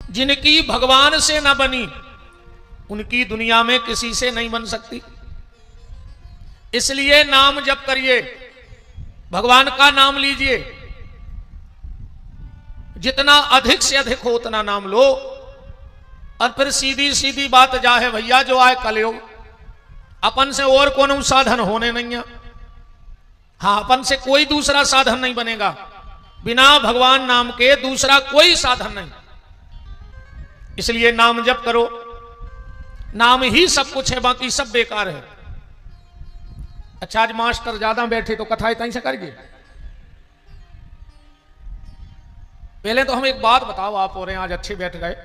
जिनकी भगवान से न बनी उनकी दुनिया में किसी से नहीं बन सकती। इसलिए नाम जप करिए, भगवान का नाम लीजिए, जितना अधिक से अधिक हो उतना नाम लो। और फिर सीधी सीधी बात जा है भैया, जो आए कलयुग, अपन से और कोनो साधन होने नहीं है। हाँ, अपन से कोई दूसरा साधन नहीं बनेगा, बिना भगवान नाम के दूसरा कोई साधन नहीं। इसलिए नाम जप करो, नाम ही सब कुछ है, बाकी सब बेकार है। अच्छा, आज मास्टर ज्यादा बैठे तो कथा इतना से करिए। पहले तो हम एक बात बताओ, आप हो रहे हैं आज अच्छे बैठ गए।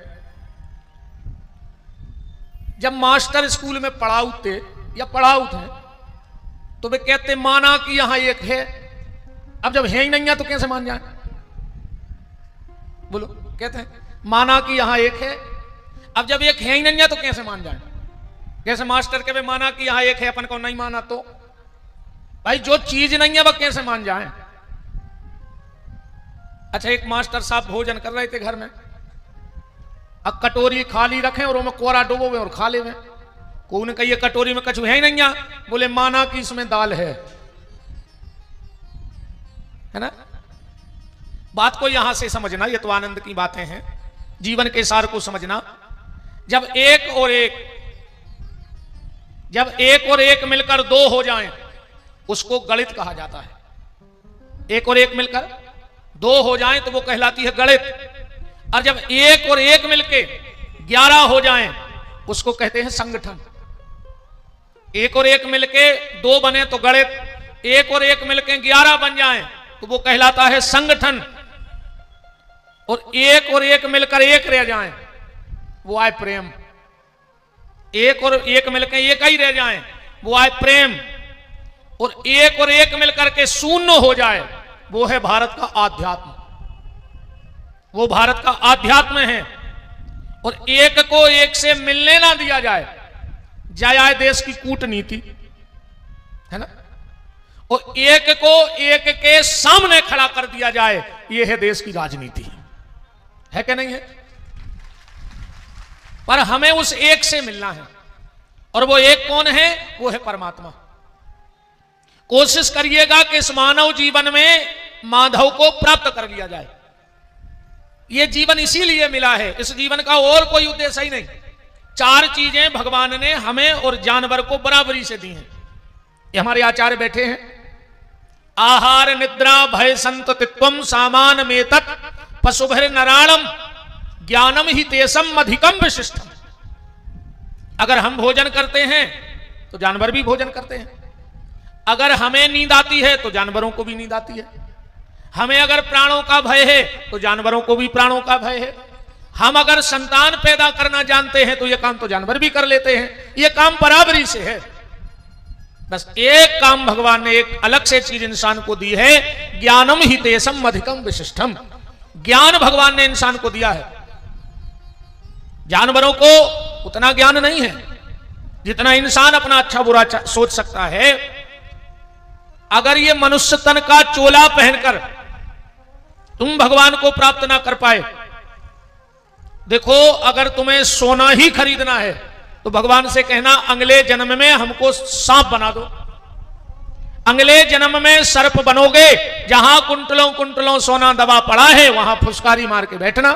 जब मास्टर स्कूल में पढ़ाते या पढ़ाउत है तो वे कहते माना कि यहां एक है। अब जब है ही नहीं है तो कैसे मान जाए? बोलो, कहते हैं माना कि यहां एक है। अब जब एक है ही नहीं है तो कैसे मान जाए? कैसे मास्टर के वे माना कि यहां एक है, अपन को नहीं माना तो भाई जो चीज नहीं है वह कैसे मान जाए? अच्छा, एक मास्टर साहब भोजन कर रहे थे घर में, अब कटोरी खाली रखें और उसमें कोरा डुबोवे और खा ले। कोई ने कही कटोरी में कछु है ही नहीं है, बोले माना कि इसमें दाल है ना। बात को यहां से समझना, ये तो आनंद की बातें हैं, जीवन के सार को समझना। जब एक और एक मिलकर दो हो जाएं उसको गणित कहा जाता है। एक और एक मिलकर दो हो जाएं तो वो कहलाती है गणित। और जब एक और एक मिलके 11 हो जाएं उसको कहते हैं संगठन। एक और एक मिलके दो बने तो गणित, एक और एक मिलके 11 बन जाएं तो वो कहलाता है संगठन। और एक मिलकर एक रह जाएं वो आए प्रेम। एक और एक मिलकर एक ही रह जाएं वो आए प्रेम। और एक मिलकर के शून्य हो जाए वो है भारत का आध्यात्म। वो भारत का आध्यात्म है। और एक को एक से मिलने ना दिया जाए, जाए देश की कूटनीति है ना। और एक को एक के सामने खड़ा कर दिया जाए, यह है देश की राजनीति, है कि नहीं है? पर हमें उस एक से मिलना है, और वो एक कौन है? वो है परमात्मा। कोशिश करिएगा कि इस मानव जीवन में माधव को प्राप्त कर लिया जाए। यह जीवन इसीलिए मिला है, इस जीवन का और कोई उद्देश्य ही नहीं। 4 चीजें भगवान ने हमें और जानवर को बराबरी से दी हैं। ये हमारे आचार्य बैठे हैं। आहार निद्रा भय संततित्वम सामान मेतत् पशुभर नराणम ज्ञानम ही तेसम अधिकम विशिष्टम। अगर हम भोजन करते हैं तो जानवर भी भोजन करते हैं। अगर हमें नींद आती है तो जानवरों को भी नींद आती है। हमें अगर प्राणों का भय है तो जानवरों को भी प्राणों का भय है। हम अगर संतान पैदा करना जानते हैं तो यह काम तो जानवर भी कर लेते हैं। यह काम बराबरी से है। बस एक काम भगवान ने एक अलग से चीज इंसान को दी है, ज्ञानम ही तेसम अधिकम विशिष्टम। ज्ञान भगवान ने इंसान को दिया है। जानवरों को उतना ज्ञान नहीं है जितना इंसान अपना अच्छा बुरा सोच सकता है। अगर ये मनुष्य तन का चोला पहनकर तुम भगवान को प्राप्त ना कर पाए, देखो अगर तुम्हें सोना ही खरीदना है तो भगवान से कहना अगले जन्म में हमको सांप बना दो। अगले जन्म में सर्प बनोगे, जहां कुंटलों कुंटलों सोना दबा पड़ा है वहां फुसकारी मार के बैठना।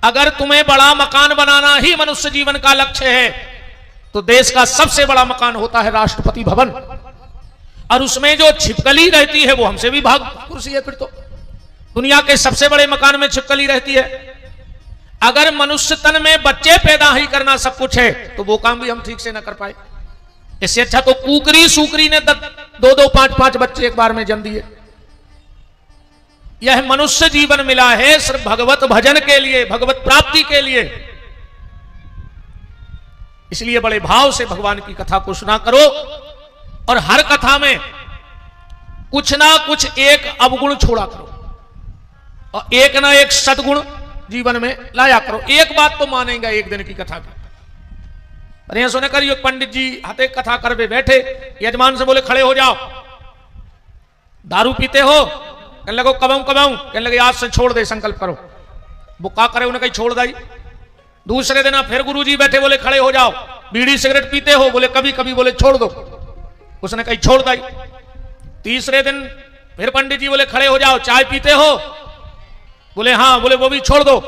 अगर तुम्हें बड़ा मकान बनाना ही मनुष्य जीवन का लक्ष्य है तो देश का सबसे बड़ा मकान होता है राष्ट्रपति भवन, और उसमें जो छिपकली रहती है वो हमसे भी भाग कुर्सी है। फिर तो दुनिया के सबसे बड़े मकान में छिपकली रहती है। अगर मनुष्य तन में बच्चे पैदा ही करना सब कुछ है तो वो काम भी हम ठीक से ना कर पाए। इससे अच्छा तो कुकरी सुकरी ने 2-2 5-5 बच्चे एक बार में जन्म दिए। यह मनुष्य जीवन मिला है सिर्फ भगवत भजन के लिए, भगवत प्राप्ति के लिए। इसलिए बड़े भाव से भगवान की कथा को सुना करो, और हर कथा में कुछ ना कुछ एक अवगुण छोड़ा करो और एक ना एक सद्गुण जीवन में लाया करो। एक बात तो मानेगा एक दिन की कथा की। पर यहां सुने करिए, पंडित जी हाथे कथा कर बैठे, यजमान से बोले खड़े हो जाओ। दारू पीते हो? कहने लगो कबाऊं कबाऊं। कहने लगे आज से छोड़ दे, संकल्प करो। बुक्का करे उन्हें कहीं छोड़ दाई। दूसरे दिन फिर गुरुजी बैठे, बोले खड़े हो जाओ, बीड़ी सिगरेट पीते हो? बोले कभी कभी। बोले छोड़ दो, उसने कहीं छोड़ दाई। तीसरे दिन फिर पंडित जी बोले खड़े हो जाओ, चाय पीते हो? बोले हाँ। बोले वो भी छोड़ दो।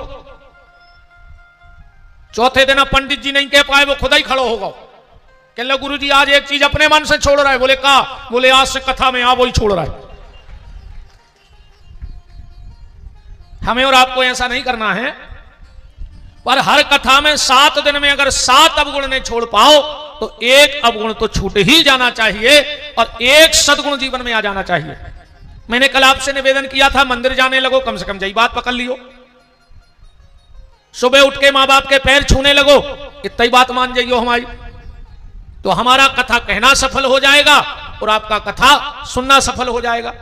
चौथे दिन पंडित जी नहीं कह पाए, वो खुदा ही खड़ा होगा, कह लो गुरुजी आज एक चीज अपने मन से छोड़ रहा है। बोले कहा? बोले आज से कथा में आप वही छोड़ रहा है। हमें और आपको ऐसा नहीं करना है, पर हर कथा में 7 दिन में अगर 7 अवगुण नहीं छोड़ पाओ तो एक अवगुण तो छूट ही जाना चाहिए और एक सद्गुण जीवन में आ जाना चाहिए। मैंने कल आपसे निवेदन किया था, मंदिर जाने लगो, कम से कम यही बात पकड़ लियो। सुबह उठ के मां बाप के पैर छूने लगो, इतना ही बात मान जाइयो हमारी, तो हमारा कथा कहना सफल हो जाएगा और आपका कथा सुनना सफल हो जाएगा।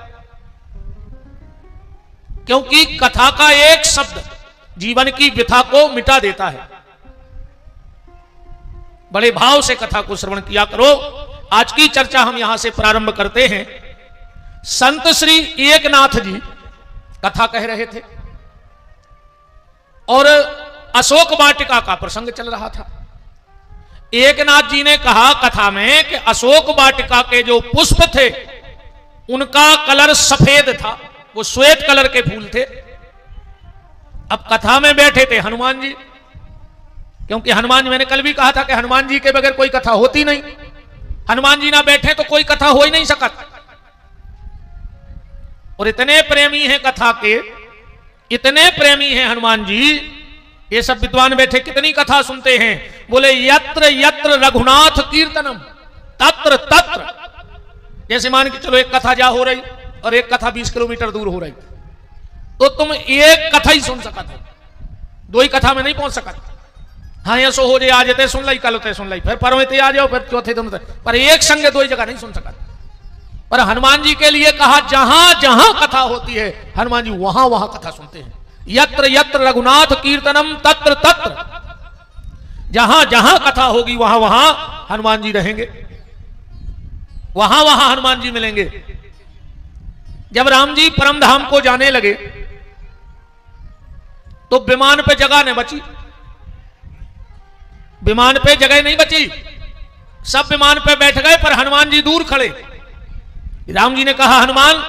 क्योंकि कथा का एक शब्द जीवन की व्यथा को मिटा देता है। बड़े भाव से कथा को श्रवण किया करो। आज की चर्चा हम यहां से प्रारंभ करते हैं। संत श्री एकनाथ जी कथा कह रहे थे और अशोक वाटिका का प्रसंग चल रहा था। एकनाथ जी ने कहा कथा में कि अशोक वाटिका के जो पुष्प थे उनका कलर सफेद था, वो श्वेत कलर के फूल थे। अब कथा में बैठे थे हनुमान जी, क्योंकि हनुमान जी, मैंने कल भी कहा था कि हनुमान जी के बगैर कोई कथा होती नहीं। हनुमान जी ना बैठे तो कोई कथा हो ही नहीं सकती। और इतने प्रेमी हैं कथा के, इतने प्रेमी हैं हनुमान जी, ये सब विद्वान बैठे कितनी कथा सुनते हैं। बोले यत्र यत्र रघुनाथ कीर्तनम तत्र तत्र, जैसे मान के चलो एक कथा जा हो रही और एक कथा 20 किलोमीटर दूर हो रही, तो तुम एक कथा ही सुन सकते हो, 2 ही कथा में नहीं पहुंच सकते। हाँ ऐसो हो जाए, आज ते सुन लाई, कल ते सुन लाई, फिर परवेते आ जाओ, फिर चौथे दिन, पर एक संग 2 ही जगह नहीं सुन सकते। पर हनुमान जी के लिए कहा जहां जहां कथा होती है हनुमान जी वहां वहां कथा सुनते हैं। यत्र यत्र रघुनाथ कीर्तनम तत्र तत्र, जहां जहां कथा होगी वहां वहां हनुमान जी रहेंगे, वहां वहां हनुमान जी मिलेंगे। जब राम जी परम धाम को जाने लगे तो विमान पे जगह नहीं बची, विमान पे जगह नहीं बची, सब विमान पे बैठ गए पर हनुमान जी दूर खड़े। राम जी ने कहा हनुमान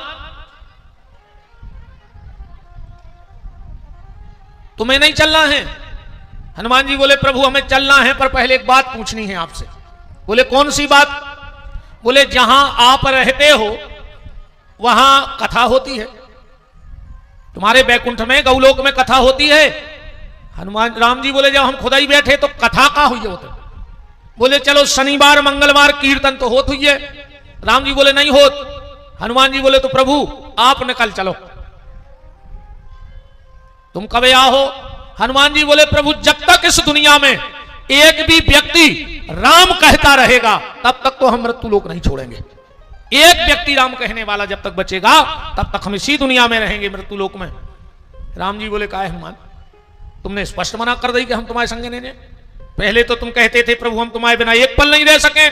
तुम्हें नहीं चलना है? हनुमान जी बोले प्रभु हमें चलना है, पर पहले एक बात पूछनी है आपसे। बोले कौन सी बात? बोले जहां आप रहते हो वहां कथा होती है, तुम्हारे बैकुंठ में गौलोक में कथा होती है। हनुमान राम जी बोले जब हम खुदा ही बैठे तो कथा कहां हुई होते? बोले चलो शनिवार मंगलवार कीर्तन तो होत हुई है। राम जी बोले नहीं होत। हनुमान जी बोले तो प्रभु आप निकल चलो, तुम कब आओ? हनुमान जी बोले प्रभु जब तक इस दुनिया में एक भी व्यक्ति राम कहता रहेगा तब तक तो हम मृत्यु लोक नहीं छोड़ेंगे। एक व्यक्ति राम कहने वाला जब तक बचेगा तब तक हम इसी दुनिया में रहेंगे, मृत्यु लोक में। राम जी बोले काहे हनुमान, तुमने स्पष्ट मना कर दी कि हम तुम्हारे संग नहीं। पहले तो तुम कहते थे प्रभु हम तुम्हारे बिना एक पल नहीं रह सके।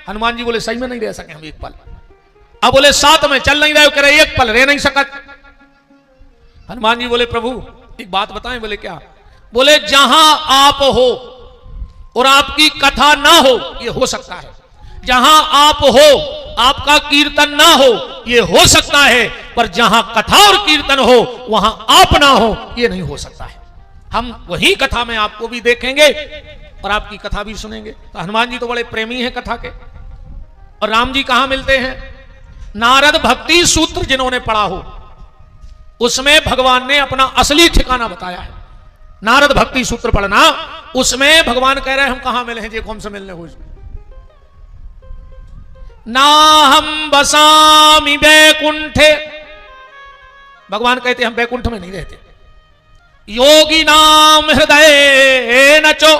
हनुमान जी बोले सही में नहीं रह सके हम एक पल। अब बोले साथ में चल नहीं रहे, कह रहे एक पल रह नहीं सकत। हनुमान जी बोले प्रभु एक बात बताएं। बोले क्या? बोले जहां आप हो और आपकी कथा ना हो ये हो सकता है, जहां आप हो आपका कीर्तन ना हो ये हो सकता है, पर जहां कथा और कीर्तन हो वहां आप ना हो ये नहीं हो सकता है। हम वही कथा में आपको भी देखेंगे और आपकी कथा भी सुनेंगे। तो हनुमान जी तो बड़े प्रेमी हैं कथा के। और राम जी कहां मिलते हैं? नारद भक्ति सूत्र जिन्होंने पढ़ा हो उसमें भगवान ने अपना असली ठिकाना बताया है। नारद भक्ति सूत्र पढ़ना, उसमें भगवान कह रहे हैं हम कहां मिले हैं, जे हमसे मिलने हो। ना हम बसामि बैकुंठे, भगवान कहते हम बैकुंठ में नहीं रहते। योगी नाम हृदय नचो,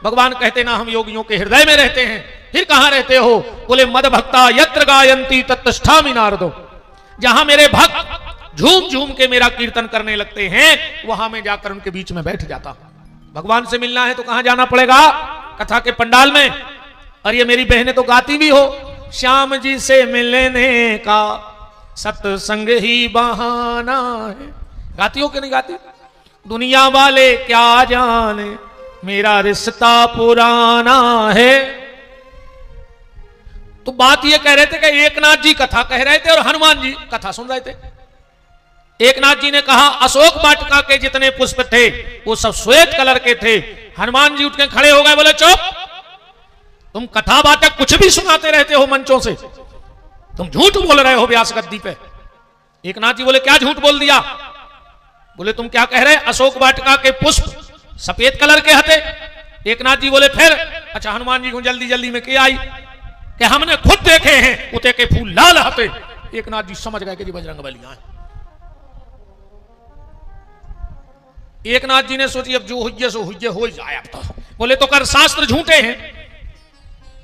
भगवान कहते ना हम योगियों के हृदय में रहते हैं। फिर कहां रहते हो? बोले मद भक्ता यत्र गायंती तत्तिष्ठामि नारदो, जहां मेरे भक्त झूम झूम के मेरा कीर्तन करने लगते हैं वहां मैं जाकर उनके बीच में बैठ जाता हूं। भगवान से मिलना है तो कहां जाना पड़ेगा? कथा के पंडाल में। और ये मेरी बहनें तो गाती भी हो, श्याम जी से मिलने का सत्संग ही बहाना है। गाती हो कि नहीं गाती? दुनिया वाले क्या जाने मेरा रिश्ता पुराना है। तो बात ये कह रहे थे कि एकनाथ जी कथा कह रहे थे और हनुमान जी कथा सुन रहे थे। एकनाथ जी ने कहा अशोक वाटिका के जितने पुष्प थे वो सब श्वेत कलर के थे। हनुमान जी उठ के खड़े हो गए, बोले चुप, तुम कथा वाचक कुछ भी सुनाते रहते हो मंचों से, तुम झूठ बोल रहे हो व्यास गद्दी पे। एकनाथ जी बोले क्या झूठ बोल दिया? बोले तुम क्या कह रहे, अशोक वाटिका के पुष्प सफेद कलर के हते। एकनाथ जी बोले फिर? अच्छा हनुमान जी को जल्दी जल्दी में क्या आई कि हमने खुद देखे हैं उते के फूल लाल हते। एकनाथ जी समझ गए कि जी बजरंगबली आए। एकनाथ जी ने सोची अब जो हुई सो हुई हो जाए। अब तो बोले तो कर शास्त्र झूठे हैं,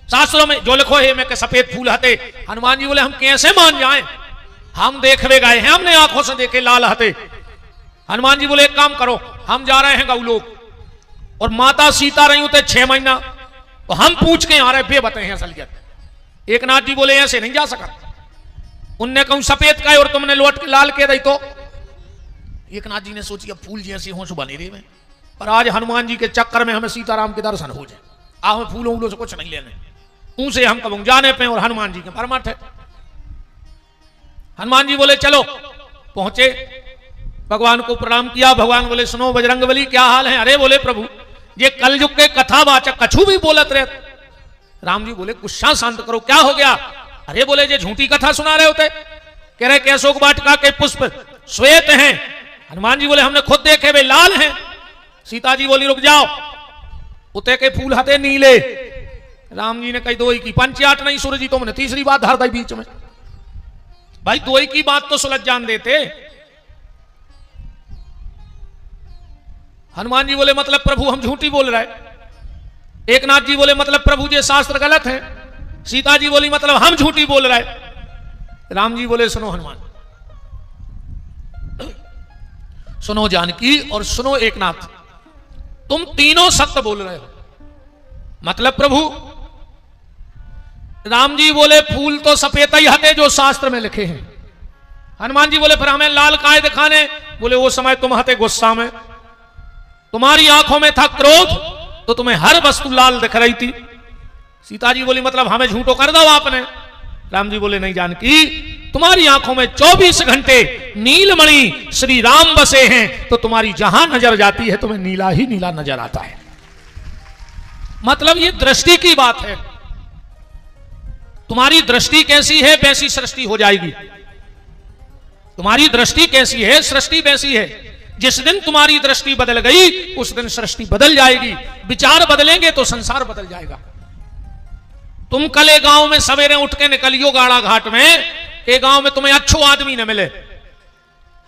शास्त्रों में जो लिखो है मैं के सफेद फूल हते। हनुमान जी बोले हम कैसे मान जाएं, हम देखवे गए हैं, हमने आंखों से देखे लाल हते। हनुमान जी बोले एक काम करो, हम जा रहे हैं गौलोक और माता सीता रही होते 6 महीना, तो हम पूछ के आ रहे बेबते हैं असलियत। एकनाथ जी बोले ऐसे नहीं जा सका, उनने कहूं सफेद का और तुमने लौट के लाल के रही। तो एकनाथ जी ने सोची अब फूल जैसी होश बने रहे में, पर आज हनुमान जी के चक्कर में हमें सीताराम के दर्शन हो जाए। हमें फूलों वूलों से कुछ नहीं लेने, उनसे हम कब जाने पे और हनुमान जी के परमार्थ है। हनुमान जी बोले चलो, पहुंचे, भगवान को प्रणाम किया। भगवान बोले सुनो बजरंगबली क्या हाल है? अरे बोले प्रभु ये कलयुग के कथावाचक कछु भी बोलत रहे। राम जी बोले गुस्सा शांत करो, क्या हो गया? अरे बोले ये झूठी कथा सुना रहे होते, कह रहे कि अशोक वाटिका के पुष्प श्वेत हैं। हनुमान जी बोले हमने खुद देखे वे लाल हैं। सीता जी बोली रुक जाओ, उते के फूल हते नीले। राम जी ने कही दो ही की पंचाट नहीं सूर्य जी, तुमने तीसरी बात धर दी बीच में। भाई दो ही की बात तो सुलझ जान देते। हनुमान जी बोले मतलब प्रभु हम झूठी बोल रहे। एकनाथ जी बोले मतलब प्रभु जी शास्त्र गलत है। सीता जी बोली मतलब हम झूठी बोल रहे। राम जी बोले सुनो हनुमान, सुनो जानकी और सुनो एकनाथ, तुम तीनों सत्य बोल रहे हो। मतलब प्रभु? राम जी बोले फूल तो सफेद ही हते जो शास्त्र में लिखे हैं। हनुमान जी बोले फिर हमें लाल काय दिखाने? बोले वो समय तुम हते गुस्सा में, तुम्हारी आंखों में था क्रोध, तो तुम्हें हर वस्तु लाल दिख रही थी। सीता जी बोली मतलब हमें झूठो कर दो आपने। राम जी बोले नहीं जानकी, तुम्हारी आंखों में 24 घंटे नीलमणि श्री राम बसे हैं, तो तुम्हारी जहां नजर जाती है तुम्हें नीला ही नीला नजर आता है। मतलब ये दृष्टि की बात है, तुम्हारी दृष्टि कैसी है वैसी सृष्टि हो जाएगी। तुम्हारी दृष्टि कैसी है सृष्टि वैसी है। जिस दिन तुम्हारी दृष्टि बदल गई उस दिन सृष्टि बदल जाएगी। विचार बदलेंगे तो संसार बदल जाएगा। तुम कल एक गांव में सवेरे उठ के निकलियो गाड़ा घाट में, एक गांव में तुम्हें अच्छो आदमी न मिले।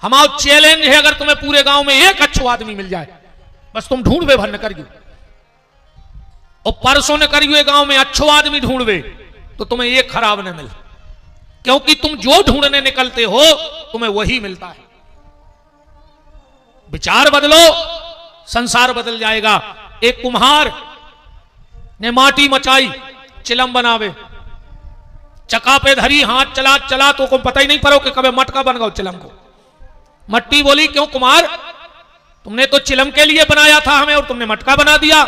हमारा चैलेंज है अगर तुम्हें पूरे गांव में एक अच्छो आदमी मिल जाए, बस तुम ढूंढवे भर न करियो। और परसों न करियो एक गांव में अच्छो आदमी ढूंढवे तो तुम्हें एक खराब न मिले, क्योंकि तुम जो ढूंढने निकलते हो तुम्हें वही मिलता है। विचार बदलो संसार बदल जाएगा। एक कुम्हार ने माटी मचाई चिलम बनावे, चका पे धरी हाथ चला चला तो को पता ही नहीं पड़ो कि कभी मटका बन गया चिलम को। मट्टी बोली क्यों कुम्हार, तुमने तो चिलम के लिए बनाया था हमें और तुमने मटका बना दिया।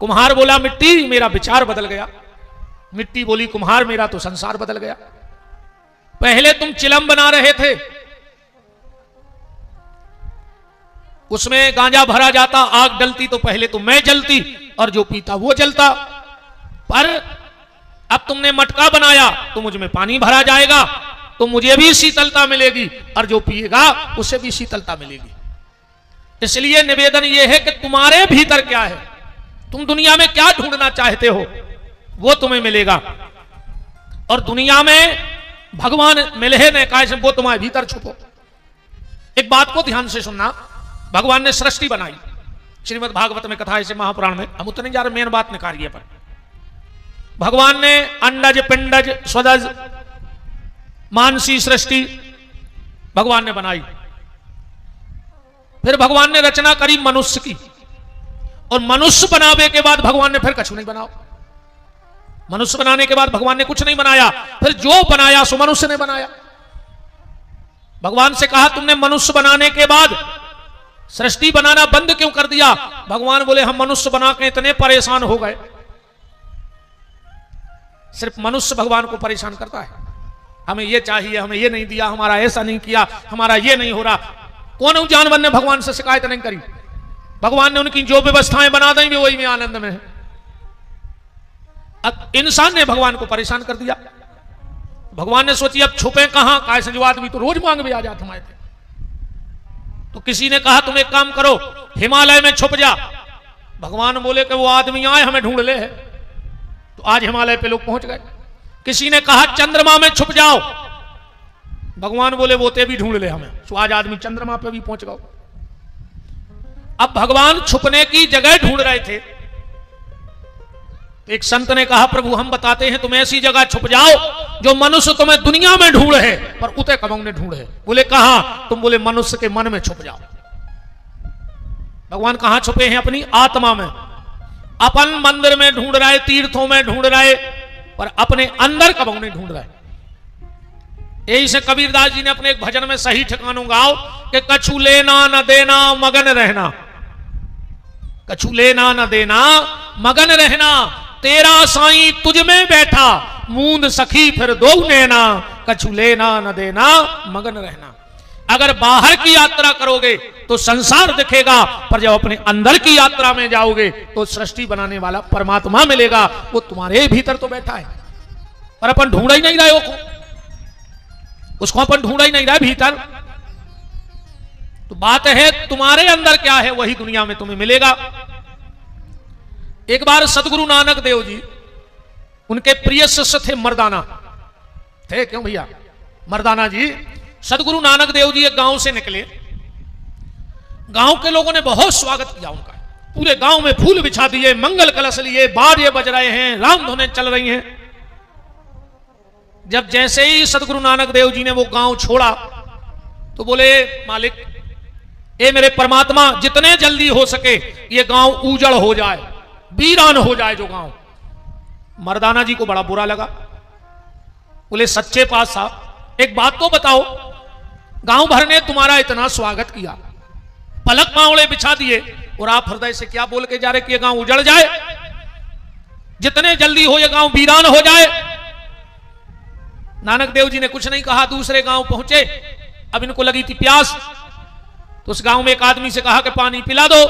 कुम्हार बोला मिट्टी मेरा विचार बदल गया। मिट्टी बोली कुम्हार मेरा तो संसार बदल गया। पहले तुम चिलम बना रहे थे, उसमें गांजा भरा जाता, आग डलती तो पहले तो मैं जलती और जो पीता वो जलता। पर अब तुमने मटका बनाया तो मुझ में पानी भरा जाएगा तो मुझे भी शीतलता मिलेगी और जो पिएगा उसे भी शीतलता मिलेगी। इसलिए निवेदन यह है कि तुम्हारे भीतर क्या है, तुम दुनिया में क्या ढूंढना चाहते हो वो तुम्हें मिलेगा। और दुनिया में भगवान मिले न कैसे वो तुम्हारे भीतर छुपो। एक बात को ध्यान से सुनना, भगवान ने सृष्टि बनाई, श्रीमद् भागवत में कथा है, इसे महापुराण में, हम उतने जा रहे, मेन बात निकालिए। पर भगवान ने अंडज पिंडज स्वदज मानसी सृष्टि भगवान ने बनाई। फिर भगवान ने रचना करी मनुष्य की, और मनुष्य बनावे के बाद भगवान ने फिर कछु नहीं बनाओ। मनुष्य बनाने के बाद भगवान ने कुछ नहीं बनाया, फिर जो बनाया सो मनुष्य ने बनाया। भगवान से कहा तुमने मनुष्य बनाने के बाद सृष्टि बनाना बंद क्यों कर दिया? भगवान बोले हम मनुष्य बना के इतने परेशान हो गए। सिर्फ मनुष्य भगवान को परेशान करता है, हमें ये चाहिए, हमें ये नहीं दिया, हमारा ऐसा नहीं किया, हमारा ये नहीं हो रहा। कौन उन जानवर ने भगवान से शिकायत नहीं करी? भगवान ने उनकी जो व्यवस्थाएं बना दी वही में आनंद में है। अब इंसान ने भगवान को परेशान कर दिया। भगवान ने सोची अब छुपे कहां, कैसे जो आदमी तो रोज मांग भी आ जाते हमारे थे। तो किसी ने कहा तुम एक काम करो, हिमालय में छुप जा। भगवान बोले कि वो आदमी आए हमें ढूंढ ले है। तो आज हिमालय पे लोग पहुंच गए। किसी ने कहा चंद्रमा में छुप जाओ। भगवान बोले वो ते भी ढूंढ ले हमें। तो आज आदमी चंद्रमा पे भी पहुंच गए। अब भगवान छुपने की जगह ढूंढ रहे थे। एक संत ने कहा प्रभु हम बताते हैं तुम ऐसी जगह छुप जाओ जो मनुष्य तुम्हें दुनिया में ढूंढ है पर उते कबों ने ढूंढ है। बोले कहां? तुम बोले मनुष्य के मन में छुप जाओ। भगवान कहां छुपे हैं? अपनी आत्मा में। अपन मंदिर में ढूंढ रहे, तीर्थों में ढूंढ रहे, पर अपने अंदर कबों नहीं ढूंढ रहे। यही से कबीरदास जी ने अपने एक भजन में सही ठिकानों गाओ कि कछु लेना न देना मगन रहना, कछु लेना न देना मगन रहना, तेरा साईं तुझ में बैठा, मूंद सखी फिर दो नैना, कछु लेना न देना मगन रहना। अगर बाहर की यात्रा करोगे तो संसार दिखेगा, पर जब अपने अंदर की यात्रा में जाओगे तो सृष्टि बनाने वाला परमात्मा मिलेगा। वो तुम्हारे भीतर तो बैठा है, पर अपन ढूंढ ही नहीं रहे उसको अपन ढूंढ ही नहीं रहे भीतर। तो बात है तुम्हारे अंदर क्या है वही दुनिया में तुम्हें मिलेगा। एक बार सदगुरु नानक देव जी, उनके प्रिय शिष्य थे मर्दाना थे। क्यों भैया? मर्दाना जी, सदगुरु नानक देव जी एक गांव से निकले। गांव के लोगों ने बहुत स्वागत किया उनका। पूरे गांव में फूल बिछा दिए, मंगल कलश लिए, बाजे बज रहे हैं, राम धुनें चल रही हैं। जब जैसे ही सदगुरु नानक देव जी ने वो गांव छोड़ा तो बोले मालिक ए मेरे परमात्मा, जितने जल्दी हो सके ये गांव उजड़ हो जाए, वीरान हो जाए जो गांव। मर्दाना जी को बड़ा बुरा लगा। बोले सच्चे पातशाह एक बात तो बताओ, गांव भर ने तुम्हारा इतना स्वागत किया, पलक पावड़े बिछा दिए, और आप हृदय से क्या बोल के जा रहे कि ये गांव उजड़ जाए, जितने जल्दी हो ये गांव वीरान हो जाए। नानक देव जी ने कुछ नहीं कहा। दूसरे गांव पहुंचे। अब इनको लगी थी प्यास, तो उस गांव में एक आदमी से कहा कि पानी पिला दो।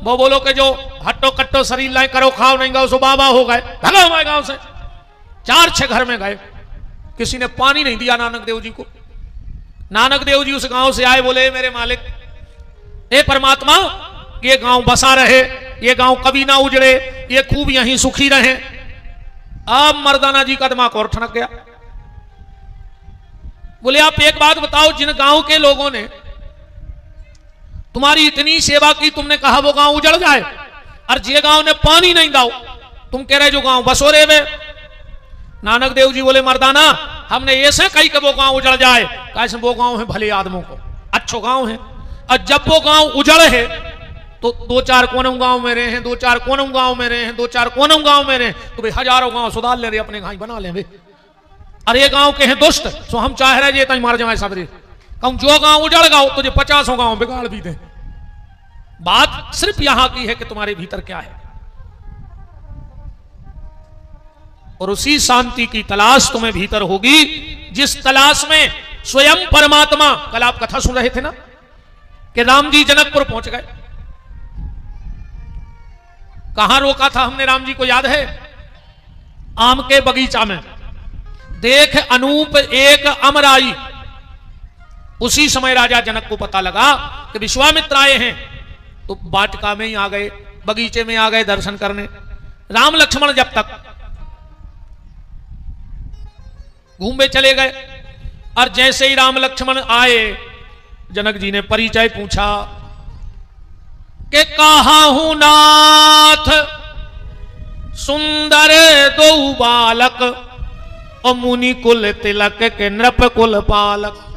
वो बोलो कि जो हट्टो कट्टो शरीर लाए करो खाओ नहीं गए, सो बाबा हो गए, भगा हमारे गांव से। 4-6 घर में गए, किसी ने पानी नहीं दिया नानक देव जी को। नानक देव जी उस गांव से आए, बोले मेरे मालिक हे परमात्मा, ये गांव बसा रहे, ये गांव कभी ना उजड़े, ये खूब यहीं सुखी रहे। अब मर्दाना जी का दिमाग और ठनक गया। बोले आप एक बात बताओ, जिन गांव के लोगों ने तुम्हारी इतनी सेवा की, तुमने कहा वो गांव उजड़ जाए, और जे गांव ने पानी नहीं दाओ, तुम कह रहे जो गांव बसो रे वे। नानक देव जी बोले मर्दाना, हमने ऐसे कही कि वो गांव उजड़ जाए, कैसे वो गांव है भले आदमों को, अच्छो गांव है। और जब वो गांव उजड़ है तो 2-4 कोनों गांव में रहे हैं, 2-4 कोनों गांव में रहे हैं, 2-4 कोनों गांव में रहे, तो भाई हजारों गांव सुधार ले रहे, अपने गांव बना ले। अरे ये गांव के हैं दुष्ट, सो हम चाह रहे ये मार जाए सबरे। कहूं जो गांव उजड़ गाओ तुझे 50 गांव बिगाड़ भी दे। बात सिर्फ यहां की है कि तुम्हारे भीतर क्या है, और उसी शांति की तलाश तुम्हें भीतर होगी, जिस तलाश में स्वयं परमात्मा। कल आप कथा सुन रहे थे ना कि राम जी जनकपुर पहुंच गए। कहां रोका था हमने राम जी को याद है? आम के बगीचा में। देख अनूप एक अमराई। उसी समय राजा जनक को पता लगा कि विश्वामित्र आए हैं, तो वाटिका में ही आ गए, बगीचे में आ गए दर्शन करने। राम लक्ष्मण जब तक घूमे चले गए, और जैसे ही राम लक्ष्मण आए, जनक जी ने परिचय पूछा कि कहा हूं नाथ सुंदर दो बालक, और मुनि कुल तिलक के नृप कुल पालक।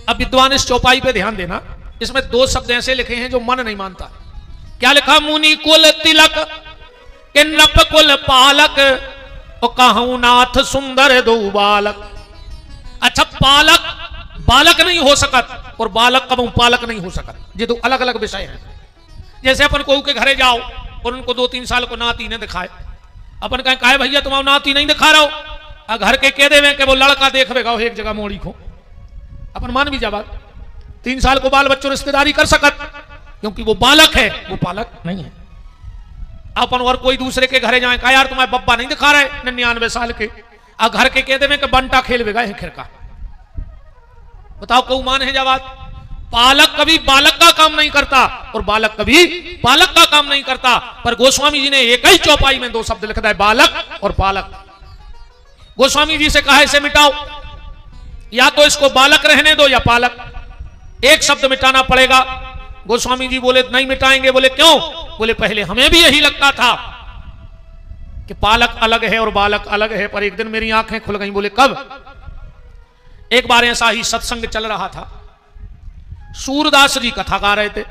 अब विद्वान इस चौपाई पे ध्यान देना, इसमें 2 शब्द ऐसे लिखे हैं जो मन नहीं मानता। क्या लिखा? मुनि कुल तिलक के नृप कुल पालक, और कहूं नाथ सुंदर दो बालक। अच्छा, पालक बालक नहीं हो सकत, और बालक कब पालक नहीं हो सकत। ये तो अलग अलग विषय है। जैसे अपन कोई के घरे जाओ और उनको 2-3 साल को नाती ने दिखाए, अपन कहें काहे भैया तुम्हारा नाती नहीं दिखा रहा हो, घर के कह देवे कि वो लड़का देखवेगा एक जगह मोड़ी को, अपन मान भी जावा 3 साल को बाल बच्चों रिश्तेदारी कर सकत, क्योंकि वो बालक है, वो पालक नहीं है। अपन और कोई दूसरे के घरे जाए, कहा यार तुम्हारे बब्बा नहीं दिखा रहे 99 साल के, घर के कह देवे कि बंटा खेलवेगा है खिरका। बताओ कौ मान है जवाब। पालक कभी बालक का काम नहीं करता और बालक कभी पालक का काम नहीं करता। पर गोस्वामी जी ने एक ही चौपाई में 2 शब्द लिखा है, बालक और पालक। गोस्वामी जी से कहा इसे मिटाओ, या तो इसको बालक रहने दो या पालक, एक शब्द मिटाना पड़ेगा। गोस्वामी जी बोले नहीं मिटाएंगे। बोले क्यों? बोले पहले हमें भी यही लगता था कि पालक अलग है और बालक अलग है, पर एक दिन मेरी आंखें खुल गई। बोले कब? एक बार ऐसा ही सत्संग चल रहा था, सूरदास जी कथा गा रहे थे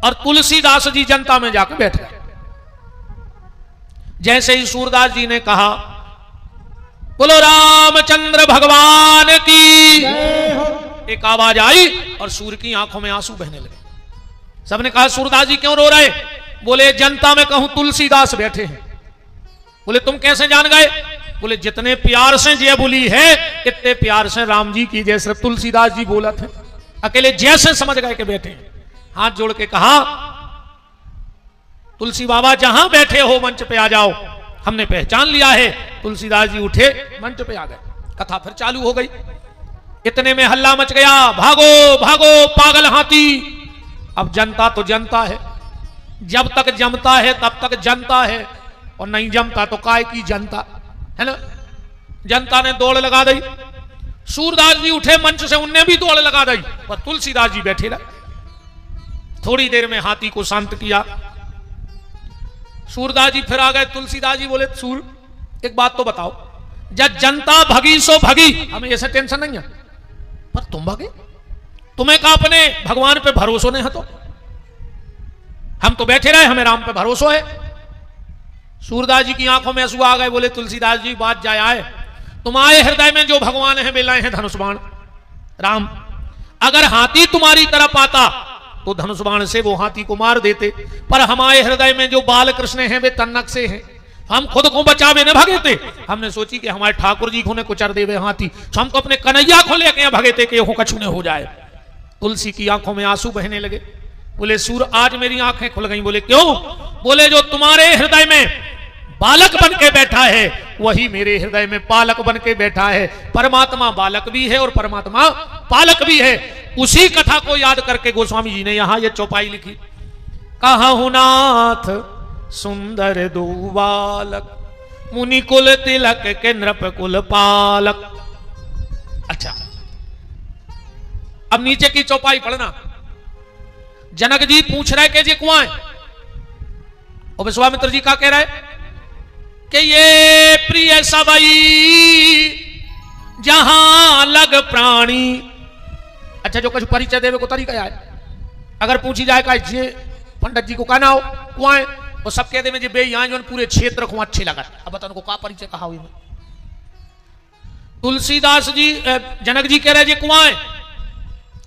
और तुलसीदास जी जनता में जाकर बैठ गए। जैसे ही सूरदास जी ने कहा बोलो रामचंद्र भगवान की, एक आवाज आई और सूर की आंखों में आंसू बहने लगे। सबने कहा सूरदास जी क्यों रो रहे? बोले जनता में कहूं तुलसीदास बैठे हैं। बोले तुम कैसे जान गए? बोले जितने प्यार से जय बोली है इतने प्यार से राम जी की जैसे तुलसीदास जी बोला थे, अकेले जैसे समझ गए कि बैठे हैं। हाथ जोड़ के कहा तुलसी बाबा जहां बैठे हो मंच पे आ जाओ, हमने पहचान लिया है। तुलसीदास जी उठे मंच पे आ गए, कथा फिर चालू हो गई। इतने में हल्ला मच गया, भागो भागो पागल हाथी। अब जनता तो जनता है, जब तक जमता है तब तक जनता है, और नहीं जमता तो काय की जनता है ना। जनता ने दौड़ लगा दी, सूरदास जी उठे मंच से, उनने भी दौड़ लगा दी, पर तुलसीदास जी बैठे रहे। थोड़ी देर में हाथी को शांत किया, सूरदास जी फिर आ गए। तुलसीदास जी बोले सूर एक बात तो बताओ, जब जनता भगी सो भगी, हमें ऐसा टेंशन नहीं है, पर तुम भगे, तुम्हें कहा अपने भगवान पे भरोसा नहीं है, तो हम तो बैठे रहे, हमें राम पे भरोसा है। सूरदास जी की आंखों में आंसू आ गए। बोले तुलसीदास जी बात जाए आए, तुम्हारे हृदय में जो भगवान है मिलाए हैं धनुष बाण राम। अगर हाथी तुम्हारी तरफ आता तो धनुष बाण से वो हाथी को मार देते, पर हमारे हृदय में जो बाल कृष्ण हैं वे तन्नक से हैं, हम खुद को बचावे न भगे थे। हमने सोची कि हमारे ठाकुर जी को ने कुचर देवे हाथी, तो हमको अपने कन्हैया को लेके भगे थे कि हो कछु न हो जाए। तुलसी की आंखों में आंसू बहने लगे। बोले सूर आज मेरी आंखें खुल गई। बोले क्यों? बोले जो तुम्हारे हृदय में बालक बन के बैठा है वही मेरे हृदय में पालक बन के बैठा है। परमात्मा बालक भी है और परमात्मा पालक भी है। उसी कथा को याद करके गोस्वामी जी ने यहां ये चौपाई लिखी, कहु नाथ सुंदर दो बालक मुनि कुल तिलक के नृप कुल पालक। अच्छा अब नीचे की चौपाई पढ़ना। जनक जी पूछ रहे कि जी कुआं है, और विश्वामित्र जी का कह रहे कि ये प्रिय सबई जहां लग प्राणी। अच्छा जो कुछ परिचय देवे को तरीका है, अगर पूछी जाए का ये पंडित जी को कहना हो कुआं है, वो सब कह देवे जी बे यहाँ जो पूरे क्षेत्र को अच्छे लगा। अब बताओ उनको का परिचय कहा हुई। तुलसीदास जी जनक जी कह रहे जी कुआं है,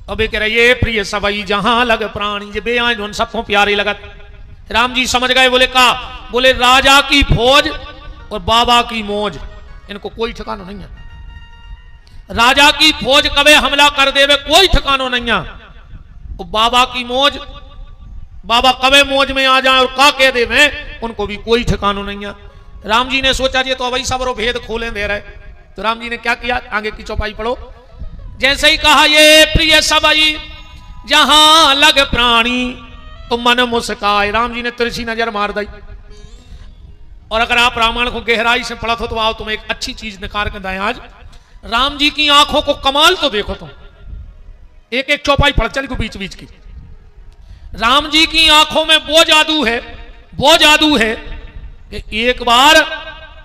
अब कह रहे ये प्रिय सबई जहां लग प्राणी, ये बे यहाँ सबको प्यारे लगत। राम जी समझ गए। बोले का? बोले राजा की फौज और बाबा की मौज, इनको कोई ठिकाना नहीं है। राजा की फौज कभी हमला कर देवे कोई ठिकाना नहीं है, और बाबा की मौज, बाबा कभी मौज में आ जाए और का कह देवे उनको भी कोई ठिकाना नहीं है। राम जी ने सोचा जी तो वही सबरो भेद खोले दे रहे, तो राम जी ने क्या किया? आगे की चौपाई पढ़ो। जैसे ही कहा ये प्रिय सबई जहां लग प्राणी, तो मन मुस्काए। राम जी ने तिरछी नजर मार दी। और अगर आप रामायण को गहराई से पढ़त हो तो आओ तुम एक अच्छी चीज निकाल के दाएं। आज राम जी की आंखों को कमाल तो देखो तुम, एक एक चौपाई पढ़ चल को बीच बीच की। राम जी की आंखों में वो जादू है, वो जादू है कि एक बार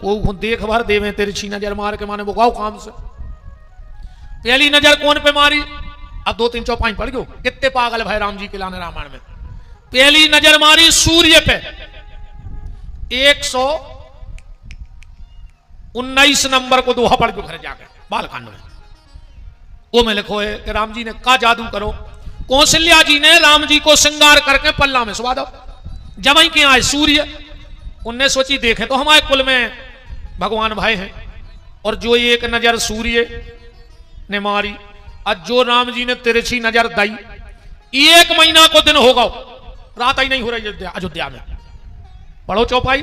वो देख भर देवे तिरछी नजर मार के, माने वो गाओ काम से। पहली नजर कौन पे मारी? अब 2-3 चौपाई पढ़ गयो, कितने पागल भाई राम जी के लाने रामायण में। पहली नजर मारी सूर्य पे, 119 नंबर को दोहा पढ़ के घर जाकर बालकांड में। वो में लिखो है कि राम जी ने का जादू करो। कौशल्या जी ने राम जी को श्रृंगार करके पल्ला में सुवा दो। जब वहीं के आए सूर्य, उनने सोची देखे तो हमारे कुल में भगवान भाई हैं, और जो एक नजर सूर्य ने मारी और जो राम जी ने तिरछी नजर दी, 1 महीना को दिन होगा, रात ही नहीं हो रही अयोध्या में। पढ़ो चौपाई।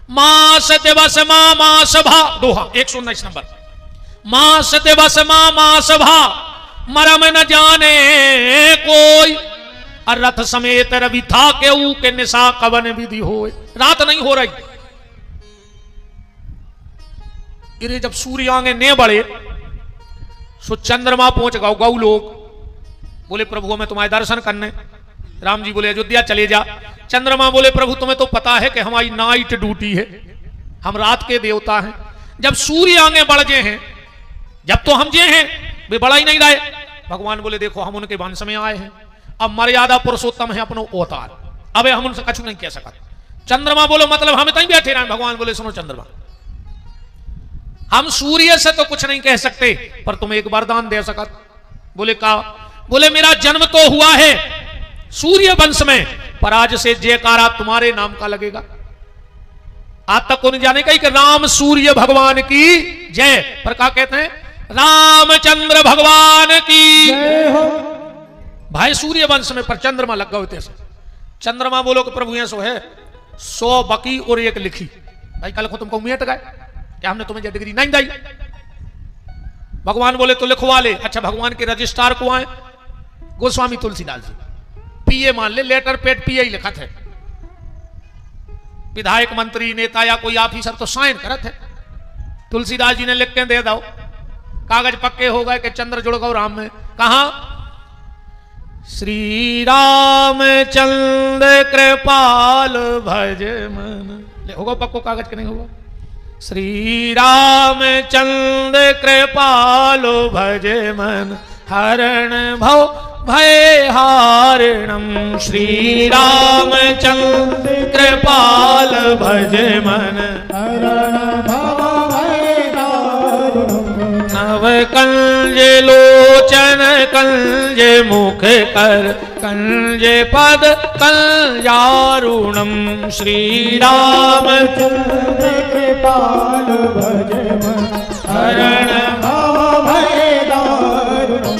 मास दिवस मास भा, दोहा 119 नंबर। मास दिवस मास भा, मरम न जाने कोई, और रथ समेत रवि था के निशा कवन विधि होए। रात नहीं हो रही। इरे जब सूर्य आगे ने बढ़े सो चंद्रमा पहुंच गौ। गौ लोग बोले प्रभु हमें तुम्हारे दर्शन करने। राम जी बोले अयोध्या चले जा। चंद्रमा बोले प्रभु तुम्हें तो पता है कि हमारी नाइट ड्यूटी है, हम रात के देवता हैं। जब सूर्य आगे बढ़ गए हैं, जब तो हम जे हैं वे बढ़ा ही नहीं रहे। भगवान बोले देखो हम उनके वंश में आए हैं, अब मर्यादा पुरुषोत्तम है अपनो अवतार, अब हम उनसे कछु नहीं कह सकते। चंद्रमा बोलो मतलब हम तहीं बैठे रहे। भगवान बोले सुनो चंद्रमा, हम सूर्य से तो कुछ नहीं कह सकते, पर तुम एक वरदान दे सकत। बोले का? बोले मेरा जन्म तो हुआ है सूर्य वंश में, पर आज से जयकारा तुम्हारे नाम का लगेगा। आज तक को नहीं जाने का कि राम सूर्य भगवान की जय, पर क्या कहते हैं? रामचंद्र भगवान की जय हो। भाई सूर्य वंश में पर चंद्रमा लग गए होते। चंद्रमा बोलो कि प्रभु ये सो है 100 बकी और 1 लिखी। भाई कल को तुमको मिट गए क्या? हमने तुम्हें डिग्री नहीं दी। भगवान बोले तो लिखवा ले। अच्छा भगवान के रजिस्ट्रार को आए गोस्वामी तुलसीदास जी, पीए मान ले, लेटर पेड पीए ही लिखा थे। विधायक मंत्री नेता या कोई ऑफिसर तो साइन करत है। तुलसीदास जी ने लिख के दे दो, कागज पक्के हो गए कि चंद्र जुड़ गौ राम में। कहा? श्री राम चंद्र कृपाल भज मन। होगा पक्को कागज के नहीं होगा? श्री राम चंद्र कृपाल भज मन, हरण भव भय हारिणम। श्री राम चंद्र कृपाल भज मन, हरण भव भय हारिणम। नव कंज लोचन कंज मुख कर, कंज पद कल्यारुणम। श्री राम चंद्र कृपाल भज मन, हरण भव भय हारिणम।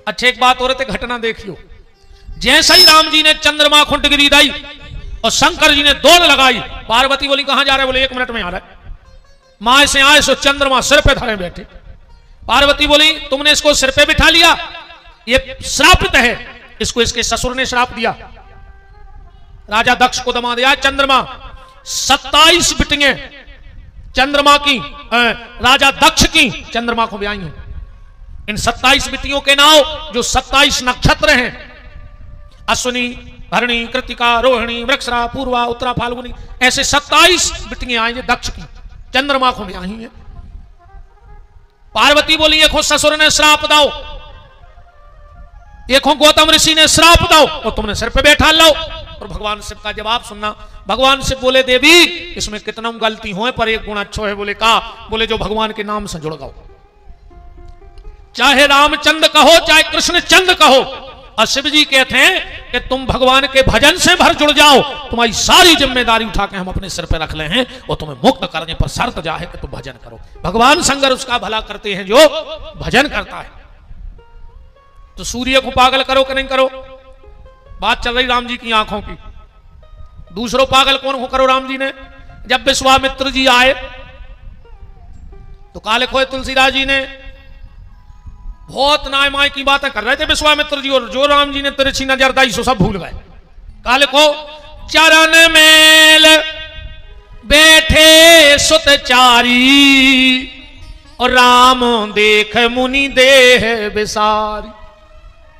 अच्छा एक बात और घटना देखियो। जैसे ही राम जी ने चंद्रमा खुंट गिरी दी और शंकर जी ने दौड़ लगाई, पार्वती बोली कहां जा रहे? बोले 1 मिनट में आ रहा है। मां से आए सो चंद्रमा सिर पे धरे बैठे। पार्वती बोली तुमने इसको सिर पे बिठा लिया, ये श्रापित है, इसको इसके ससुर ने श्राप दिया। राजा दक्ष को दमा दिया। चंद्रमा 27 बिटियां चंद्रमा की, राजा दक्ष की चंद्रमा को ब्याई हैं। इन 27 बिटियों के नाम जो 27 नक्षत्र हैं, अश्विनी भरणी कृतिका रोहिणी वृक्षरा पूर्वा उत्तरा फाल्गुनी, ऐसे 27 बिटियां आई दक्ष की, चंद्रमा को ब्याही हैं। पार्वती बोली देखो ससुर ने श्राप दाओ, देखो गौतम ऋषि ने श्राप दाओ और तुमने सिर पे बैठा लाओ। और भगवान शिव का जवाब सुनना। भगवान शिव बोले देवी इसमें कितना गलती हो पर एक गुण अच्छो है। बोले का? बोले जो भगवान के नाम से जुड़ गओ, चाहे रामचंद्र कहो चाहे कृष्ण चंद्र कहो। और शिव जी कहते हैं कि तुम भगवान के भजन से भर जुड़ जाओ, तुम्हारी सारी जिम्मेदारी उठा के हम अपने सिर पे रख ले हैं, और तुम्हें मुक्त करने पर शर्त जा है कि तुम भजन करो। भगवान शंकर उसका भला करते हैं जो भजन करता है। तो सूर्य को पागल करो कि नहीं करो? बात चल रही राम जी की आंखों की। दूसरों पागल कौन को करो? राम जी ने जब विश्वामित्र जी आए तो काले खोए तुलसीदास जी ने बहुत नाय माय की बातें कर रहे थे विश्वामित्र जी, और जो राम जी ने तिरछी नजर दाई सो सब भूल गए। काले को चरण मेल बैठे सुतचारी, और राम देख मुनि देह विसारी।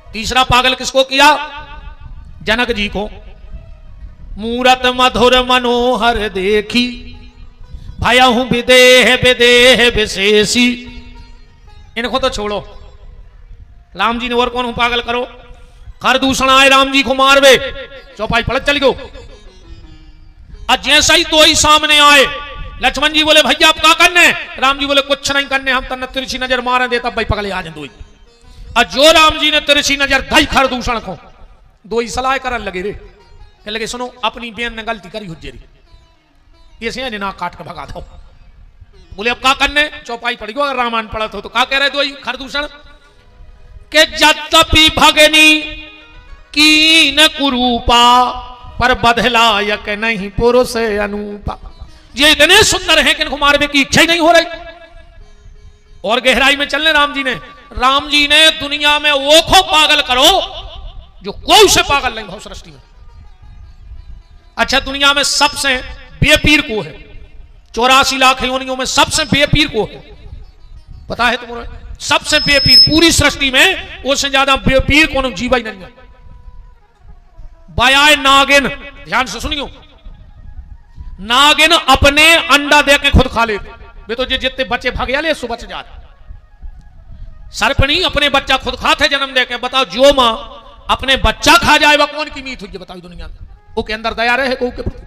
तीसरा पागल किसको किया? जनक जी को। मूरत मधुर मनोहर देखी, भयहु विदेह विदेह विशेषी। इनको तो छोड़ो, राम जी ने और कौन पागल करो? कर दूषण आए राम जी को मारवे, चौपाई पलट चल गो। और जैसा ही तो ही सामने आए लक्ष्मण जी बोले भैया आप क्या करने? राम जी बोले कुछ नहीं करने, हम तन्ने तिरछी नजर मारे देता भाई पगले आ जाए। और जो राम जी ने तिरछी नजर दई खरदूषण को दो ही सलाह करन लगे रे, कह लगे सुनो अपनी बेन ने गलती करी हुज्जेरी, ये से ना काट के भगा दो। बोले अब क्या करने? चौपाई पड़ी अगर रामायण पढ़त हो तो क्या कह रहे दो ही खरदूषण के जतपि भगनी की न कुरूपा पर बदला यक नहीं पुरुष अनूपा। ये इतने सुंदर हैं कि इनको मारने की इच्छा ही नहीं हो रही। और गहराई में चलने राम जी ने दुनिया में वो खो पागल करो जो कोई से पागल नहीं भाव सृष्टि में। अच्छा दुनिया में सबसे बेपीर को है, 84 लाख योनियों में सबसे बेपीर को है, पता है तुम्हें? सबसे बेपीर पूरी सृष्टि में उससे ज्यादा बेपीर कौन जीवा ही नहीं है। बयाए नागिन, ध्यान से सुनियो, नागिन अपने अंडा दे के खुद खा लेते वे तो जितने बच्चे भाग ले सो बच जाते। सर्पणी अपने बच्चा खुद खाते जन्म दे के। बताओ जो मां अपने बच्चा खा जाए वह कौन की मीत हुई? बताओ दुनिया में वो के अंदर दया रहे को के प्रति।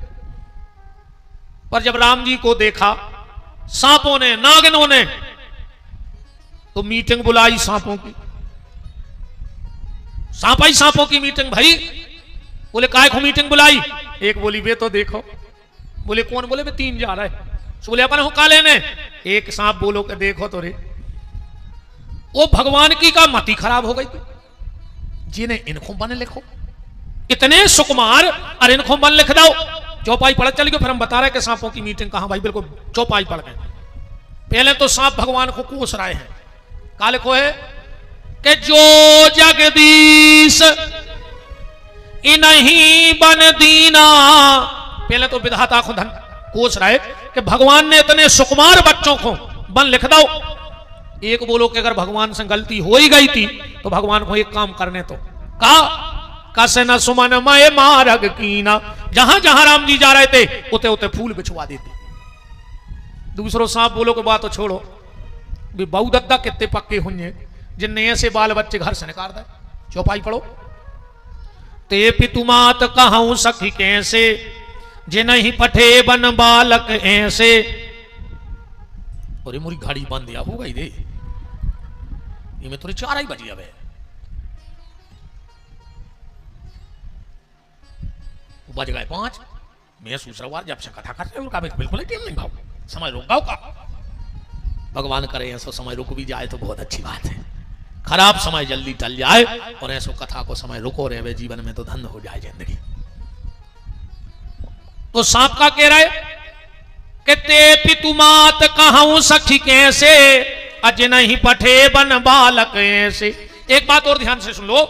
पर जब राम जी को देखा सांपों ने नागिनों ने तो मीटिंग बुलाई सांपों की, सांपों की मीटिंग भाई। बोले काय को मीटिंग बुलाई? एक बोली वे तो देखो। बोले कौन? बोले वे 3 जा रहा है। बोले अपन हो का लेने? एक सांप बोलो के देखो तो रे वो भगवान की का मति खराब हो गई थी, जिन्हें इनको बन लिखो इतने सुकुमार और इनको बन लिख दो। चौपाई पढ़ चल गए, फिर हम बता रहे कि सांपों की मीटिंग कहां भाई, बिल्कुल चौपाई पढ़ गए। पहले तो सांप भगवान को कोस रहे हैं, का लिखो है कि जो जगदीश इन्हीं बन दीना। पहले तो विधाता को धन कोस रहे कि भगवान ने इतने सुकुमार बच्चों को बन लिख दो। एक बोलो कि अगर भगवान से गलती हो ही गई थी तो भगवान को एक काम करने तो कसे न सुमन मय मारग कीना। जहां जहां राम जी जा रहे थे उते उते फूल बिछवा देते। दूसरो सांप बोलो के बात तो छोड़ो, भी बहु दद्दा कितने पक्के हुए जिनने ऐसे बाल बच्चे घर से निकाल दे। चौपाई पढ़ो। ते पितुमात कहूं सखी कैसे जे नहीं पठे बन बालक ऐसे। और मोरी गाड़ी बंद दिया हो गई दे, ये में थोड़ी 4 ही बजी। अब बज गए 5। मैं सूसरवार जब से कथा करते हैं उनका बिल्कुल ही टीम नहीं भाव समय रोक गाओ का। भगवान करे ऐसा समय रुक भी जाए तो बहुत अच्छी बात है। खराब समय जल्दी टल जाए और ऐसो कथा को समय रुको रहे जीवन में तो धन्य हो जाए जिंदगी। तो सांप का कह रहा है कि ते पितुमात कहूं सखी कैसे अज नहीं पठे बन बालक ऐसे। एक बात और ध्यान से सुन लो,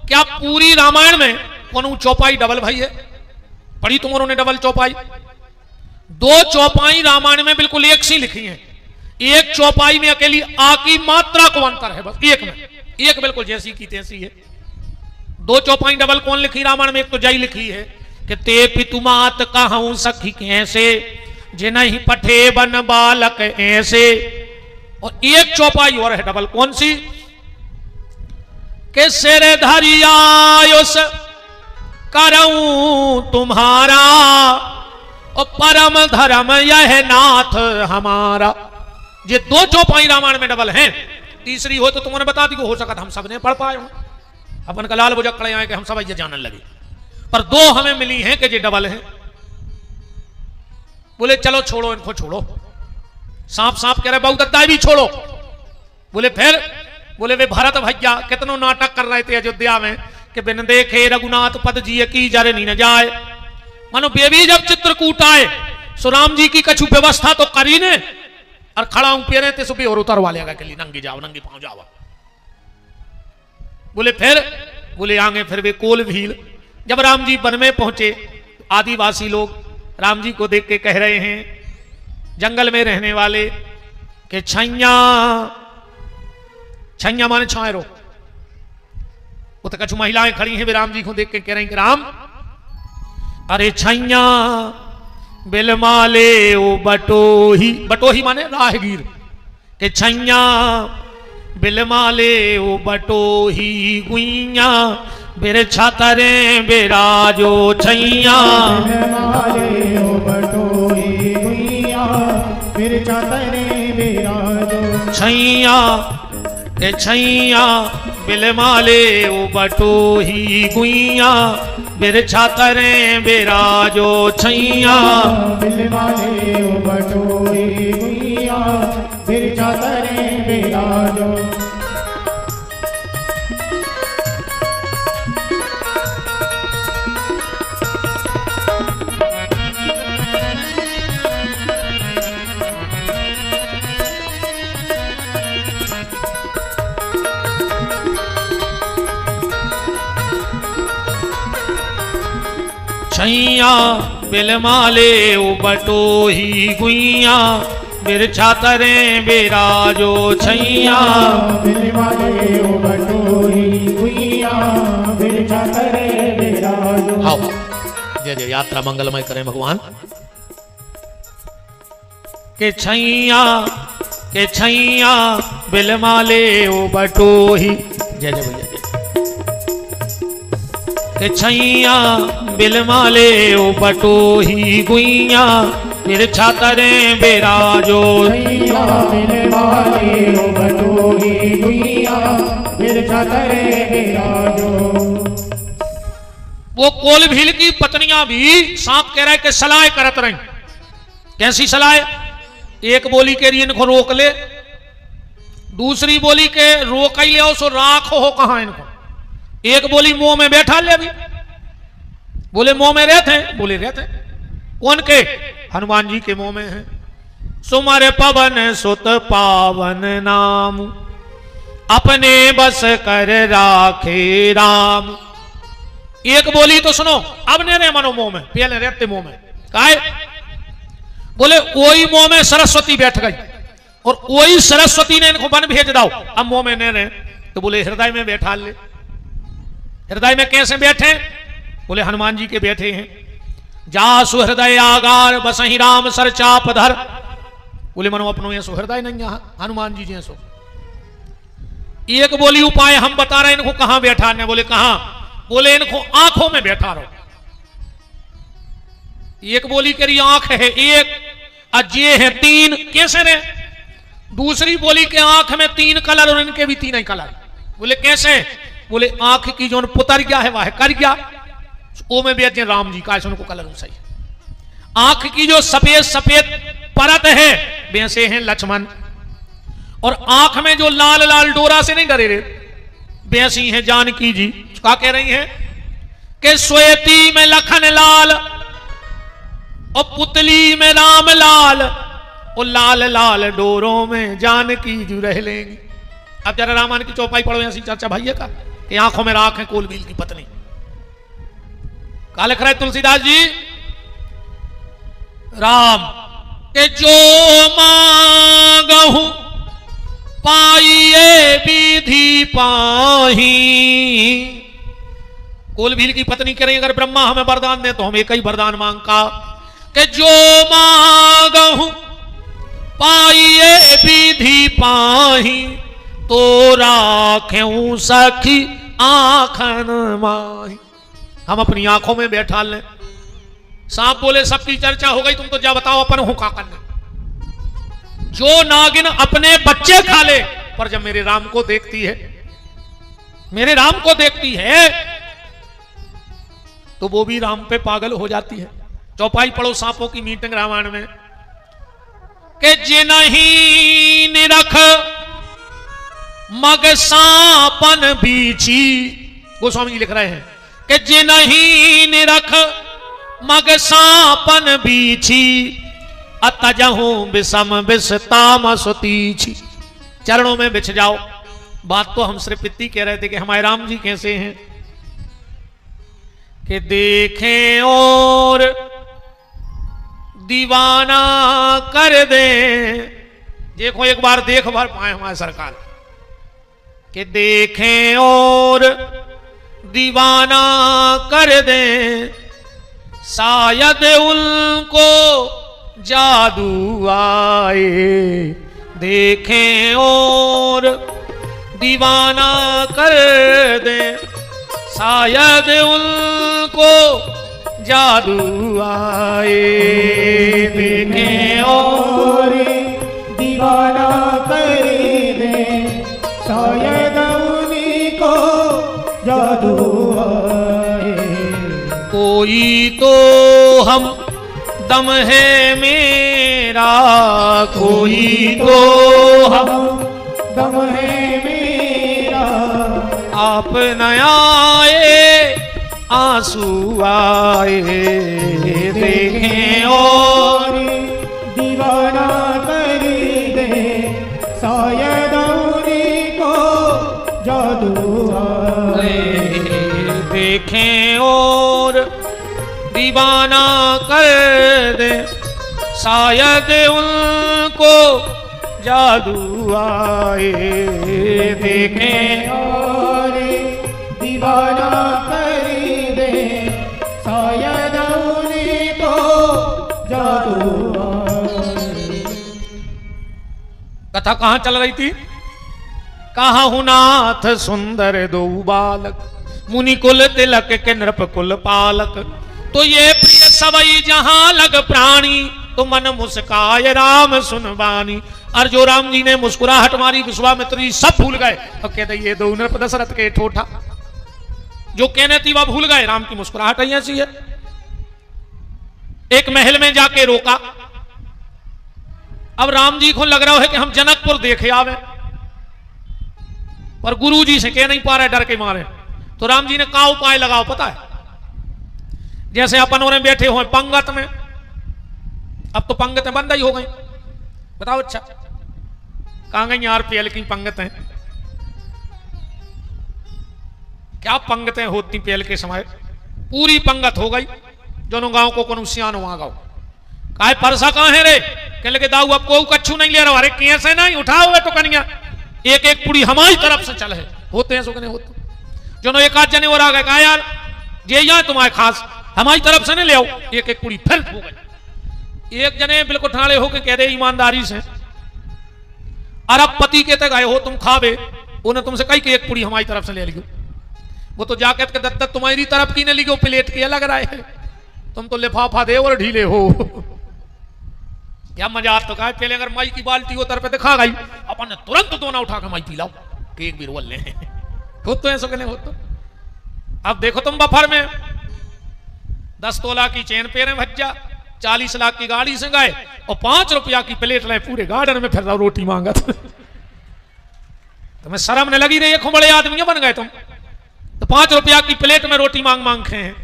क्या पूरी रामायण में कौन चौपाई डबल भाई है? पढ़ी तुमरों ने डबल चौपाई? 2 चौपाई रामायण में बिल्कुल एक सी लिखी है। एक चौपाई में अकेली आ की मात्रा को अंतर है, बस एक में एक बिल्कुल जैसी की तैसी है। 2 चौपाई डबल कौन लिखी रामायण में? एक तो जय लिखी है कि ते पितुमात कहूं सखी कैसे जे नहीं पठे बन बालक ऐसे। और एक चौपाई और है डबल, कौन सी? के सिर धरियायुस करऊं तुम्हारा और परम धर्म यह नाथ हमारा। ये 2 चौपाई रामायण में डबल हैं। तीसरी हो तो तुमने बता दी, हो सकता हम सब ने पढ़ पाए हो, अपन का लाल बुझक्कड़े आए कि हम सब ये जानने लगे। पर 2 हमें मिली हैं कि ये डबल हैं। बोले चलो छोड़ो इनको, छोड़ो। सांप कह रहे बहु दत्ता भी छोड़ो। बोले फिर? बोले वे भरत भैया कितनों नाटक कर रहे थे अयोध्या में कि बिन देखे रघुनाथ पद जी की जरे नहीं न जाए। मानो बेबी जब चित्रकूट आए सो राम जी की कछु व्यवस्था तो करी ने, और खड़ा हूं पेरे ते सुबह और उतरवा लेगा के लिए नंगी जाओ, नंगी पांव जाओ। बोले फिर? बोले आगे फिर वे कोल भील। जब राम जी वन में पहुंचे, आदिवासी लोग राम जी को देख के कह रहे हैं, जंगल में रहने वाले, कि छैया छैया माने छायरो। वो तो कछु महिलाएं खड़ी हैं, वे राम जी को देख के कह रहे हैं कि राम अरे छैया बिलमाले ओ बटोही। बटोही माने राहगीर। के छैया बिलमाले ओ बटोही गुइया बेरे छातरे बेराजो छैया। बिलमाले ओ बटोही गुइया छैया के छैया बिलमाले ओ बटोही गुइया बिरछा तरे बिराजो छैया बिलमाले ओ बटोही गुइया बिरछा तरे बिराजो। छैया बिलमाले ओ बटोही गुइया बिरछा तरे बिराजो छैया बिलमाले ओ बटोही गुइया बिरछा तरे बिराजो। हाँ जय जय यात्रा मंगलमय करें भगवान। के छैया बिलमाले ओ बटोही जय जय भैया जय। के छैया बिलमाले ओ बटोही गुइया बिरछा तरे बिराजो। छैया बिलमाले ओ बटोही गुइया बिरछा तरे बिराजो। वो कोल भील की पत्नियां भी सांप कह रहा है कि सलाह करत रही। कैसी सलाह? एक बोली के लिए इनको रोक ले, दूसरी बोली के रोक ही ले सो राख हो कहां इनको। एक बोली मुंह में बैठा ले अभी, बोले मुंह में रहते हैं, बोले रहते हैं। कौन के? हनुमान जी के मुंह में है। सुमर पवन सुत पावन नाम अपने बस कर राखे राम। एक बोली तो सुनो, अब नहीं रहे मनो मुंह में, पहले रहते मुंह में। काहे? बोले वही मुंह में सरस्वती बैठ गई और वही सरस्वती ने इनको वन भेज दाओ। अब मुंह में नहीं रहे तो बोले हृदय में बैठा ले। हृदय में कैसे बैठे? बोले हनुमान जी के बैठे हैं। जा सुहृदय आगार बसही राम सर चाप धर। बोले मनो अपनो ये सुहृदय नहीं यहां हनुमान जी जैसो। एक बोली उपाय हम बता रहे इनको कहां बैठाने। बोले कहां? बोले इनको आंखों में बैठा रहो। एक बोली करी आंख है एक, अजे है तीन, कैसे रे? दूसरी बोली के आंख में तीन कलर और इनके भी तीन ही कलर। बोले कैसे? बोले आंख की जो पुतर गया है वह कर गया, वो में भी राम जी का उनको कलर सही। आंख की जो सफेद सफेद परत है वैसे हैं लक्ष्मण, और आंख में जो लाल लाल डोरा से नहीं डरे रे वैसी हैं जानकी जी। क्या कह रही हैं कि श्वेती में लखन लाल और पुतली में राम लाल और लाल लाल डोरों में जानकी जी रह लेंगी। अब जरा रामायण की चौपाई पढ़ो ऐसी चर्चा भाई का कि आंखों में राख है कोलबील की पत्नी। का लिख रहे तुलसीदास जी? राम के जो मांगहु पाइए विधि पाही। कोलभील की पत्नी कह रही अगर ब्रह्मा हमें वरदान दे तो हम एक ही वरदान मांगा कि जो मांगहु पाइए विधि पाही तो राखें सखी आँखन माही। हम अपनी आंखों में बैठा लें। सांप बोले सबकी चर्चा हो गई, तुम तो जा बताओ अपन हूं का करना। जो नागिन अपने बच्चे खा ले पर जब मेरे राम को देखती है, मेरे राम को देखती है तो वो भी राम पे पागल हो जाती है। चौपाई पढ़ो सांपों की मीटिंग रामायण में कि जिनहि निरख मग सांपन बीची। गोस्वामी जी लिख रहे हैं कि जिनहि निरख मग सांपन बीची अतजहू विषम विषताम सुतीछी। चरणों में बिछ जाओ। बात तो हम सिर्फ इतनी कह रहे थे कि हमारे राम जी कैसे हैं कि देखें और दीवाना कर दे। देखो एक बार देख भर पाए हमारे सरकार कि देखें और दीवाना कर दे शायद उनको जादू आए। देखें और दीवाना कर दे शायद उनको जादू आए। देखें और दीवाना कर कोई तो हम दम है मेरा, कोई तो हम दम है मेरा, आप न आए आंसू आए, देखें और दीवाना कर दे शायद उनको जादू आए, देखें और दीवाना कर दे शायद उनको जादू आए, देखें और दीवाना कर दे शायद उनको जादू आए। कथा कहां चल रही थी? कहा हूं नाथ सुंदर दो बालक, मुनि कुल तिलक के नृप कुल पालक, तो ये प्रिय सवई जहां लग प्राणी, तो मन मुस्काय राम सुन बानी। और जो राम जी ने मुस्कुराहट मारी, विश्वामित्र जी सब भूल गए और कहते ये दो नृप दशरथ के ठोठा, जो कहने थी वह भूल गए। राम की मुस्कुराहट ऐसी है। एक महल में जाके रोका। अब राम जी को लग रहा है कि हम जनकपुर देखे आवे, पर गुरु जी से कह नहीं पा रहे, डर के मारे। तो राम जी ने कहा उपाय लगाओ, पता है? जैसे अपन और बैठे हुए पंगत में, अब तो पंगतें बंद ही हो गई। बताओ अच्छा, कहां गई यार पेल की पंगतें? क्या पंगतें होती पेल के समय? पूरी पंगत हो गई। दोनों गांव को कौन सियानो वहां गाओ काहे परसा कहां है रे? कहने लगे दाऊ अब को कच्छू नहीं ले रहा। अरे कैसे नहीं उठाओगे तो कनिया एक एक पुड़ी हमारी तरफ से चल है। होते हैं सुखने होते जो एक आध जने और आ गए, कहा यार ये यहाँ तुम्हारे खास हमारी तरफ से नहीं ले आओ। एक एक पुड़ी फिर हो गई। एक जने बिल्कुल ठाड़े होके कह रहे ईमानदारी से, अरब पति के तक आए हो तुम खावे, उन्हें तुमसे कही कि एक पुड़ी हमारी तरफ से ले लियो। वो तो जाकर के दत्तक तुम्हारी तरफ की ने लियो, प्लेट के अलग रहा है। तुम तो लिफाफा दे और ढीले हो। क्या मजाक तो कहा, पहले अगर माई की बाल्टी उतर पे दिखा गई, अपन ने तुरंत दोना उठा के माई पी लाओ कि एक भी रोल ले। हो तो ऐसा कहने हो तो। अब देखो तुम बफर में 10 तोला की चेन पेरे भज्जा, 40 लाख की गाड़ी से गए और 5 रुपया की प्लेट लाए, पूरे गार्डन में फिर रहा रोटी मांगा। तुम्हें शर्म नहीं लगी? रही बड़े आदमी बन गए तुम तो 5 रुपया की प्लेट में रोटी मांग मांग खे हैं।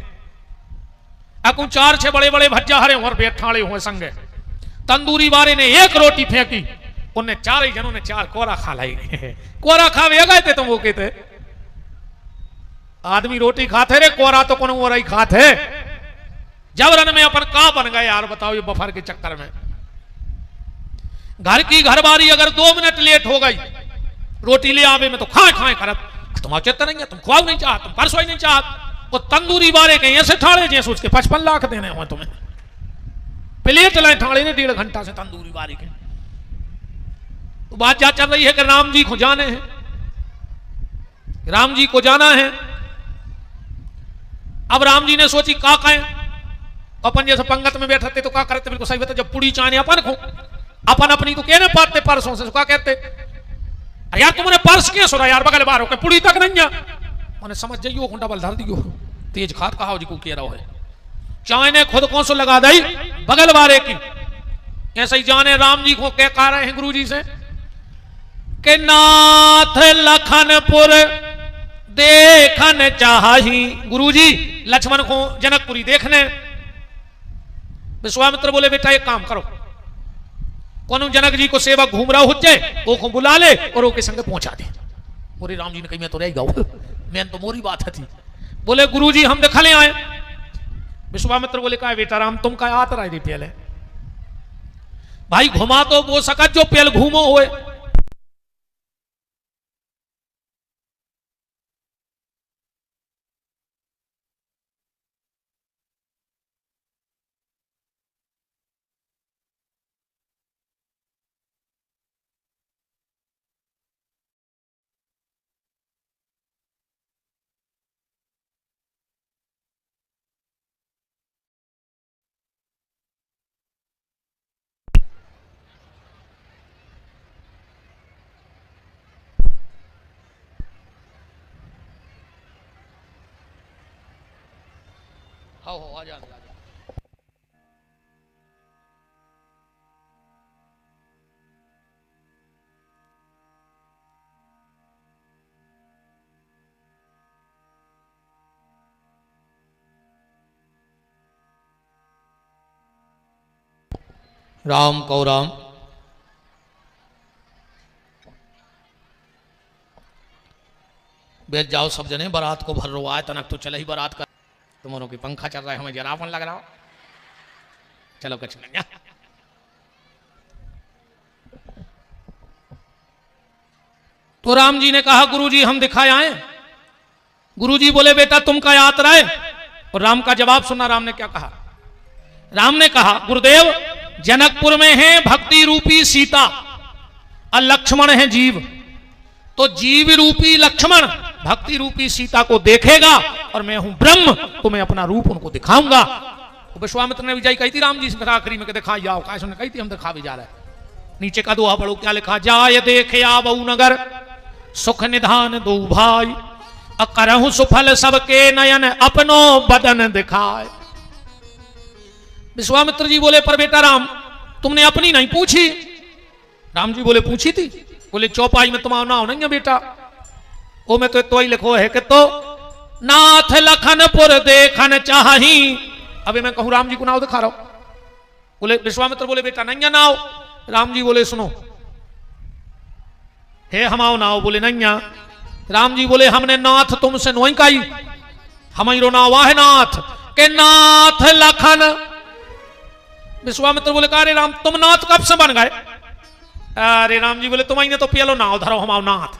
अकू 4-6 बड़े बड़े भज्जा हरे और पेट ठाड़े हुए संगे। तंदूरी वाले ने एक रोटी फेंकी, उन्हें 4 ही जनों ने 4 कोरा खा लाई। कोरा खावे गए थे तुम, वो कहते आदमी रोटी खाते रे, कोरा तो कौन वो रही खाते। जबरन में अपन का बन गए यार, बताओ ये बफर के चक्कर में। घर की घरबारी अगर 2 मिनट लेट हो गई रोटी ले आवे में तो खाए खाए करत, तुम औचित नहीं है, तुम खुआओ नहीं चाहत, तुम परसों ही नहीं चाहत। वो तंदूरी वाले कहीं ऐसे ठाड़े जैसे उसके 55 लाख देने हो तुम्हें। प्लेट लाए ठाड़े ने 1.5 घंटा से तंदूरी वाले के। तो बात क्या चल रही है कि राम जी को जाने हैं, राम जी को जाना है। अब राम जी ने सोची का कहें, अपन जैसे पंगत में बैठते तो क्या करते? बिल्कुल सही बता, जब पुड़ी चाने अपन को अपन अपनी तो कहने पाते परसों से क्या कहते, अरे यार तुमने पर्स क्यों सुना यार, बगल बार होकर पुड़ी तक नहीं है। उन्हें समझ जाइयो डबल धर दियो, तेज खात कहा जी को कह रहा है। चाय ने खुद कौन सो लगा दी बगल वाले की। ऐसे ही जाने राम जी को क्या कह रहे हैं गुरु जी से कि नाथ लखनपुर देखन चाही। गुरु जी लक्ष्मण को जनकपुरी देखने। विश्वामित्र बोले बेटा एक काम करो, कौन जनक जी को सेवक घूम रहा हो जाए वो को बुला ले और वो के संग पहुंचा दे। मोरी राम जी ने कही मैं तो रह गाऊ, मैं तो मोरी बात थी। बोले गुरु जी हम दिखा ले आए। विश्वामित्र बोले कहा बेटा राम तुम का आत रहा पहले भाई घुमा तो वो सकत जो पेल घूमो हुए। हाँ हो आ जा राम को राम। बैठ जाओ सब जने, बारात को भर रो आए तनक तो चले ही बारात का। तुम्हारों की पंखा चल रहा है, हमें जरापन लग रहा हो। चलो कच तो राम जी ने कहा गुरुजी हम दिखाए आए। गुरुजी बोले बेटा तुम का यात्रा है। और राम का जवाब सुना, राम ने क्या कहा। राम ने कहा गुरुदेव जनकपुर में है भक्ति रूपी सीता और लक्ष्मण है जीव। तो जीव रूपी लक्ष्मण भक्ति रूपी सीता को देखेगा और मैं हूं ब्रह्म, तो मैं अपना रूप उनको दिखाऊंगा। तो विश्वामित्र ने विजय कही थी राम जी से आखिरी में दिखा जाओ, कैसे कही थी हम दिखा भी जा रहे हैं। नीचे का दोहा पढ़ो क्या लिखा, जाय देखे आबऊ नगर सुख निधान दो भाई अकरहु सुफल सबके नयन अपनो बदन दिखाए। विश्वामित्र जी बोले पर बेटा राम तुमने अपनी नहीं पूछी। राम जी बोले पूछी थी। बोले चौपाई में तुम्हारा नाम नहीं है बेटा, वो में तो ही लिखो है कि तो नाथ लखनपुर देखन चाही। अभी मैं कहूं राम जी को नाव दिखा रहा हूं। बोले विश्वामित्र बोले बेटा नहीं नाव। राम जी बोले सुनो हे हमाओ नाव। बोले नहीं। राम जी बोले हमने नाथ तुमसे नोई काई, हमारी नाव है नाथ के नाथ लखन। विश्वामित्र बोले अरे राम तुम नाथ कब से बन गए। अरे राम जी बोले तुम्हारी ने तो पियलो नाव धरो हमाओ नाथ।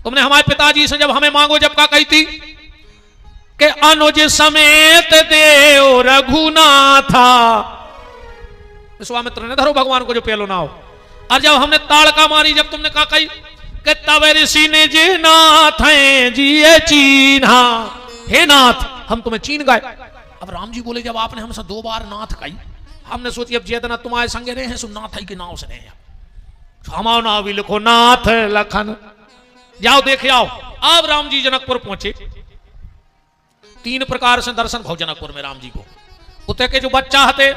तुमने हमारे पिताजी से जब हमें मांगो जब का कही थी कि अनुज समेत देव रघुनाथा। विश्वामित्र ने धरो भगवान को जो पियलो नाव। और जब हमने ताड़का मारी जब तुमने कहा कही कि तब ऋषि ने जी नाथ हैं जी चीन्हा। हे नाथ हम तुम्हें चीन गए। अब राम जी बोले जब आपने हमसे 2 बार नाथ कही हमने सोची अब चेतना तुम्हारे संगे रहे हैं सो नाथ ही के नाव से रहे। हमारा नाव भी लिखो नाथ लखन। जाओ देख आओ। अब राम जी जनकपुर पहुंचे। 3 प्रकार से दर्शन भाव जनकपुर में राम जी को। उते के जो बच्चा हते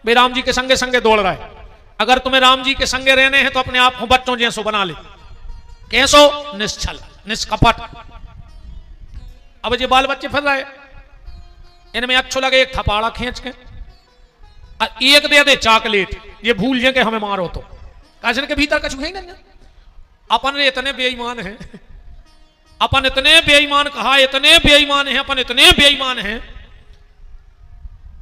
वे राम जी के संगे संगे दौड़ रहा है। अगर तुम्हें राम जी के संगे रहने हैं तो अपने आप को बच्चों जैसो बना ले। कैसो निश्चल निष्कपट। अब ये बाल बच्चे फिर रहे इनमें अच्छो लगे एक थपाड़ा खींच के एक दे दे चॉकलेट, ये भूल जाए कि हमें मारो तो काजन के भीतर कछु है ही नहीं। अपन इतने बेईमान हैं, अपन इतने बेईमान कहा इतने बेईमान हैं, अपन इतने बेईमान हैं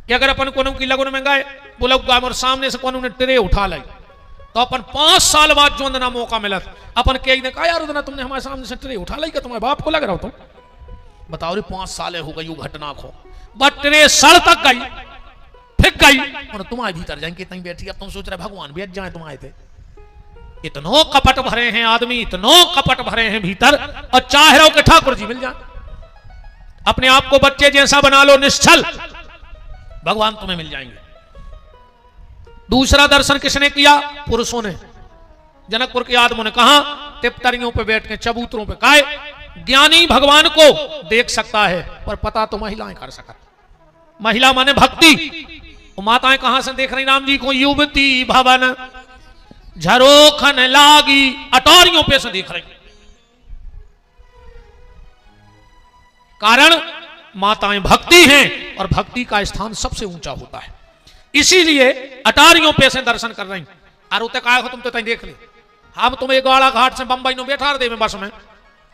कि अगर अपन कोनो की लगन में गए बोला और सामने से कोनो ने ट्रे उठा लाई तो अपन 5 साल बाद जो ना मौका मिला अपन के कहा यार उतना तुमने हमारे सामने से ट्रे उठा लाई क्या तुम्हारे बाप को लग रहा हो तुम बताओ रे 5 साल हो गई वो घटना को बट ट्रे सड़ तक गई फिक गई और तुम्हारे भीतर जाएंगे इतनी बैठी। अब तुम सोच रहे भगवान बैठ जाए तुम्हारे थे। इतनो कपट भरे हैं आदमी, इतनो कपट भरे हैं भीतर और चाह रहे हो कि ठाकुर जी मिल जाए। अपने आप को बच्चे जैसा बना लो निश्चल, भगवान तुम्हें मिल जाएंगे। दूसरा दर्शन किसने किया? पुरुषों ने। जनकपुर के आदमों ने कहा तिप्तरियों पे बैठ के चबूतरों पे काए ज्ञानी भगवान को देख सकता है पर पता तो महिलाएं कर सकता। महिला माने भक्ति। माताएं कहां से देख रही राम जी को? युवती भवन झरोखन लागी अटोरियों पे से देख रही। कारण माताएं भक्ति हैं और भक्ति का स्थान सबसे ऊंचा होता है, इसीलिए अटारियों पे से दर्शन कर रही। और उते काय हो तुम तो तई देख ले। हम तुम्हें गाड़ा घाट से बंबई नो बैठा दे में बस में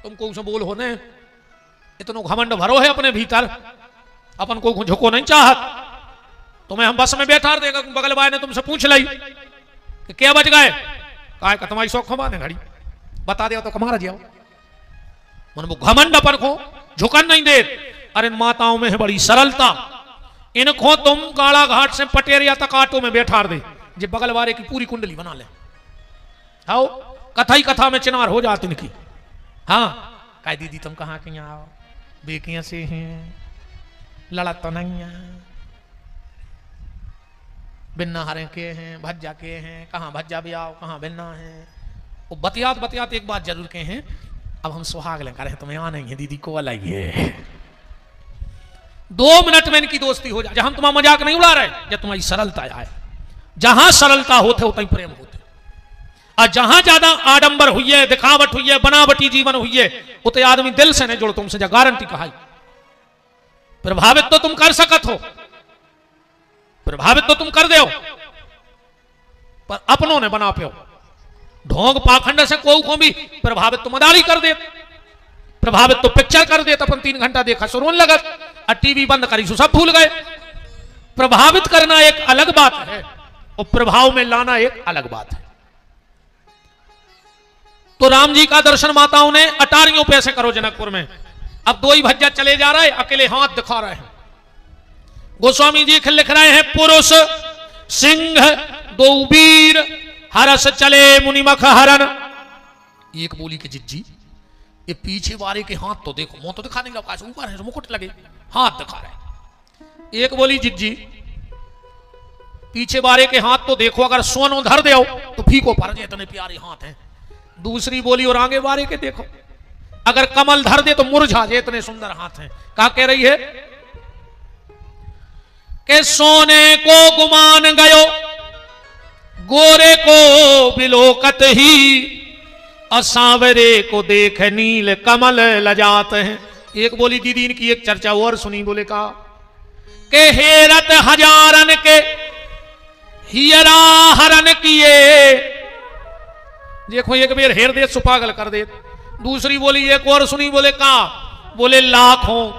तुमको उसे बोल होने इतनो घमंड भरो है अपने भीतर, अपन को झुको नहीं चाहत। तुम्हें हम बस में बैठा देगा बगल बाय ने तुमसे पूछ ली कि क्या बच गए काय का तुम्हारी शौक खमाने घड़ी बता दिया तो कमारा जाओ मन वो घमंड अपन को झुकन नहीं दे। अरे माताओं में है बड़ी सरलता। इनको तुम गाड़ा घाट से पटेरिया तक आटो में बैठा दे जे बगल वाले की पूरी कुंडली बना ले। आओ कथा ही कथा में चिनार हो जाती इनकी। हाँ काय दीदी तुम कहाँ के आओ बेकियां से हैं लड़ा तो नहीं है बिन्ना हरे के हैं भज्जा के हैं कहाँ भज्जा भी आओ कहाँ बिन्ना है। वो बतियात बतियात एक बात जरूर के हैं अब हम सुहाग लेकर तुम्हें आना ही है दीदी को लाइए। 2 मिनट में इनकी दोस्ती हो जाए। जहां तुम्हारा मजाक नहीं उड़ा रहे, जब तुम्हारी सरलता आए, जहां सरलता होते होता ही प्रेम होते, और जहां ज्यादा आडंबर हुई है, दिखावट हुई है, बनावटी जीवन हुई है, उतने आदमी दिल से नहीं जुड़ तुमसे, जा गारंटी कहा। प्रभावित तो तुम कर सकत हो, प्रभावित तो तुम कर दे, पर अपनों ने बना पे ढोंग पाखंड से को भी प्रभावित तो मदारी कर दे, प्रभावित तो पिक्चर कर दे, अपन 3 घंटा देखा सुरोन लगत, और टीवी बंद करी सो सब भूल गए। प्रभावित करना एक अलग बात है और प्रभाव में लाना एक अलग बात है। तो राम जी का दर्शन माताओं ने अटारियों पे ऐसे करो जनकपुर में। अब 2 ही भज्जा चले जा रहे, अकेले हाथ दिखा रहे हैं। गोस्वामी जी लिख रहे हैं, पुरुष सिंह 2 वीर हरस चले मुनिमख हरन। एक बोली के जिज्जी, ये पीछे वाले के हाथ तो देखो, मुंह तो दिखा नहीं लगा, ऊपर है मुकुट लगे, हाथ दिखा रहे। एक बोली जिज्जी, पीछे वाले के हाथ तो देखो, अगर सोनो धर दे तो फीको पड़ जाए, इतने प्यारे हाथ हैं। दूसरी बोली, और आगे वाले के देखो, अगर कमल धर दे तो मुरझा जाए, इतने सुंदर हाथ हैं। क्या कह रही है कि सोने को गुमान गयो, गोरे को बिलोकत ही, असावरे को देख नील कमल लजात हैं। एक बोली दीदी इनकी एक चर्चा और सुनी, बोले का के हेरत हजारन के हियरा हरन किए। देखो एक बेर हेर दे सुपागल कर दे। दूसरी बोली एक और सुनी, बोले का, बोले लाखों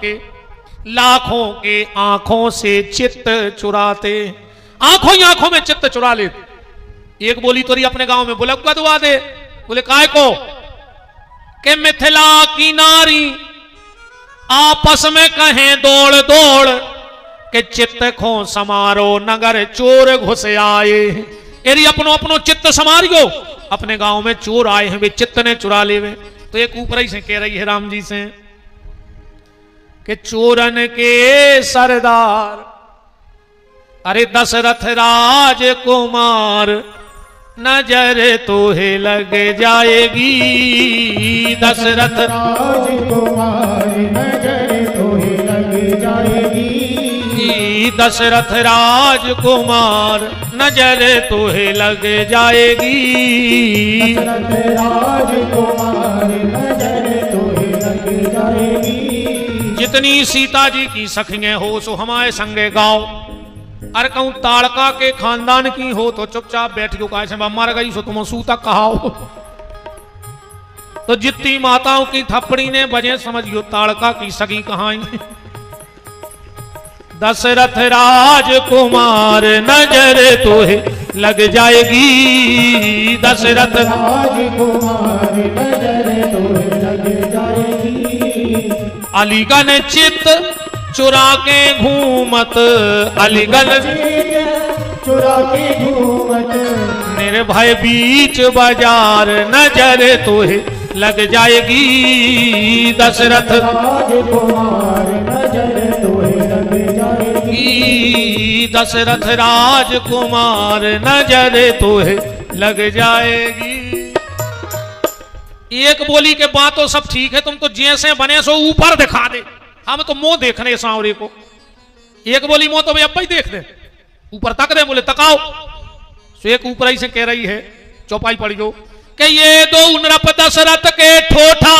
के आंखों से चित्त चुराते, आंखों ही आंखों में चित्त चुरा ले। एक बोली तोरी अपने गांव में बुलक दुआ दे, बोले काय को के मिथिला की नारी आपस में कहें दौड़ दौड़, के चित्त खो समारो नगर चोर घुस आए। यदि अपनो अपनो चित्त समारियो, अपने गांव में चोर आए हैं, वे चित्त ने चुरा ले। तो एक ऊपर ही से कह रही है राम जी से कि चोरन के सरदार, अरे दशरथ राजकुमार, नजर तोहे लग जाएगी। दशरथ राजकुमार नजर तोहे लग जाएगी। दशरथ राजकुमार नजर तोहे लग जाएगी। दशरथ राजकुमार नजर तोहे लग जाएगी। जितनी सीता जी की सखियां हो सो हमारे संगे गाओ। अरे कहूं ताड़का के खानदान की हो तो चुपचाप बैठ के कहा मर गई सो तुम सूता कहाओ। तो जितनी माताओं की थप्पड़ी ने बजे समझियो ताड़का की सगी कहाई। दशरथ राजकुमार नजर तोहे लग जाएगी। दशरथ राजकुमार नजर तोहे लग जाएगी। अलीगढ़ चित चुरा के घूमत, अलीगढ़ चुरा के घूमत, निर्भय बीच बाजार नजर तोहे लग जाएगी। दशरथ राजकुमार नजर तोहे लग जाएगी। दशरथ राजकुमार नजर तोहे लग जाएगी। एक बोली के बात तो सब ठीक है, तुम तो जैसे बने सो ऊपर दिखा दे, हम तो मुंह देखने सांवरे को। एक बोली मुंह तो भाई अब ही देख दे, ऊपर तक दे, बोले तकाओ। सो एक ऊपर ही से कह रही है, चौपाई पढ़ियो कि ये 2 नृप दशरथ के ठोठा,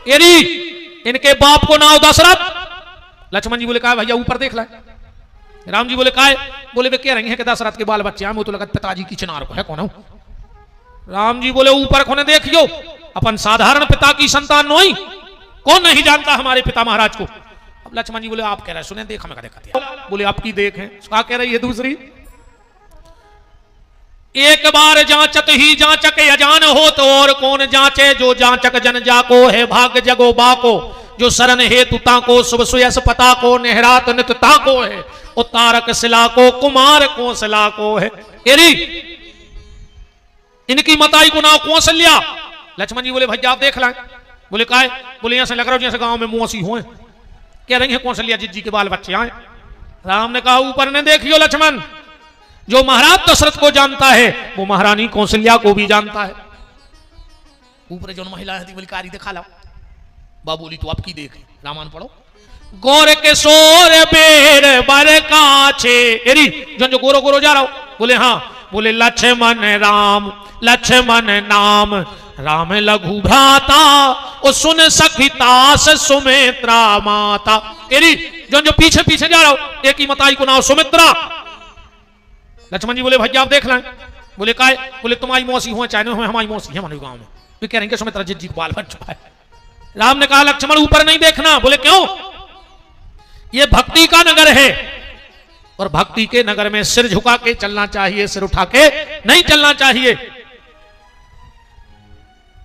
यदि इनके बाप को नाम दशरथ। लक्ष्मण जी बोले कहा भैया ऊपर देख ले। राम जी बोले काय, बोले वे कह रही हैं कि दशरथ के बाल बच्चे हैं, वो तो लगा पिताजी की चिनार को है कौन। राम जी बोले ऊपर खोने देखियो, अपन साधारण पिता की संतान नोई, कौन नहीं जानता हमारे पिता महाराज को। अब लक्ष्मण जी बोले आप कह रहे सुने देख हमें देखा। बोले आपकी देख है, क्या कह रही है दूसरी, एक बार जांचत ही जांचक अजान हो तो और कौन जांचे। जो जांचक जन जाको है भाग्य जगो बाको, जो शरण हेतु ताको शुभ सुयस पता को, नेहरात नित ताको है उतारक शिला को, कुमार कौशला को है। इनकी मताई को नाम कौशल्या। लक्ष्मण जी बोले भैया आप देख लाए। बोले काय, बोले यहां से लग रहा हो जैसे गांव में मौसी हुए, कह रही है कौशल्या जिज्जी के बाल बच्चे आए। राम ने कहा ऊपर ने देखियो लक्ष्मण, जो महाराज दशरथ को जानता है वो महारानी कौशल्या को भी जानता है। ऊपर जो महिला है बोली कारी दिखा लो। बाबू बोली तो आपकी देख, रामायण पढ़ो। गौर के सोर बेर बर काछे एरी जो गोरो गोरो जा रहा हो। बोले हाँ। बोले लक्ष्मण नाम राम लघु भ्राता ओ सुन सखितास सुमित्रा माता। एरी जो पीछे पीछे जा रहा हो एक ही मताई को नाम सुमित्रा। लक्ष्मण जी बोले भैया आप देख लें। बोले काय? बोले तुम्हारी मौसी हो चाहे हो हमारी मौसी है हमारे गांव में। वे कह रहे हैं सुमित्रा जी को बाल बन चुका है। राम ने कहा लक्ष्मण ऊपर नहीं देखना। बोले क्यों? ये भक्ति का नगर है और भक्ति के नगर में सिर झुका के चलना चाहिए, सिर उठा के नहीं चलना चाहिए।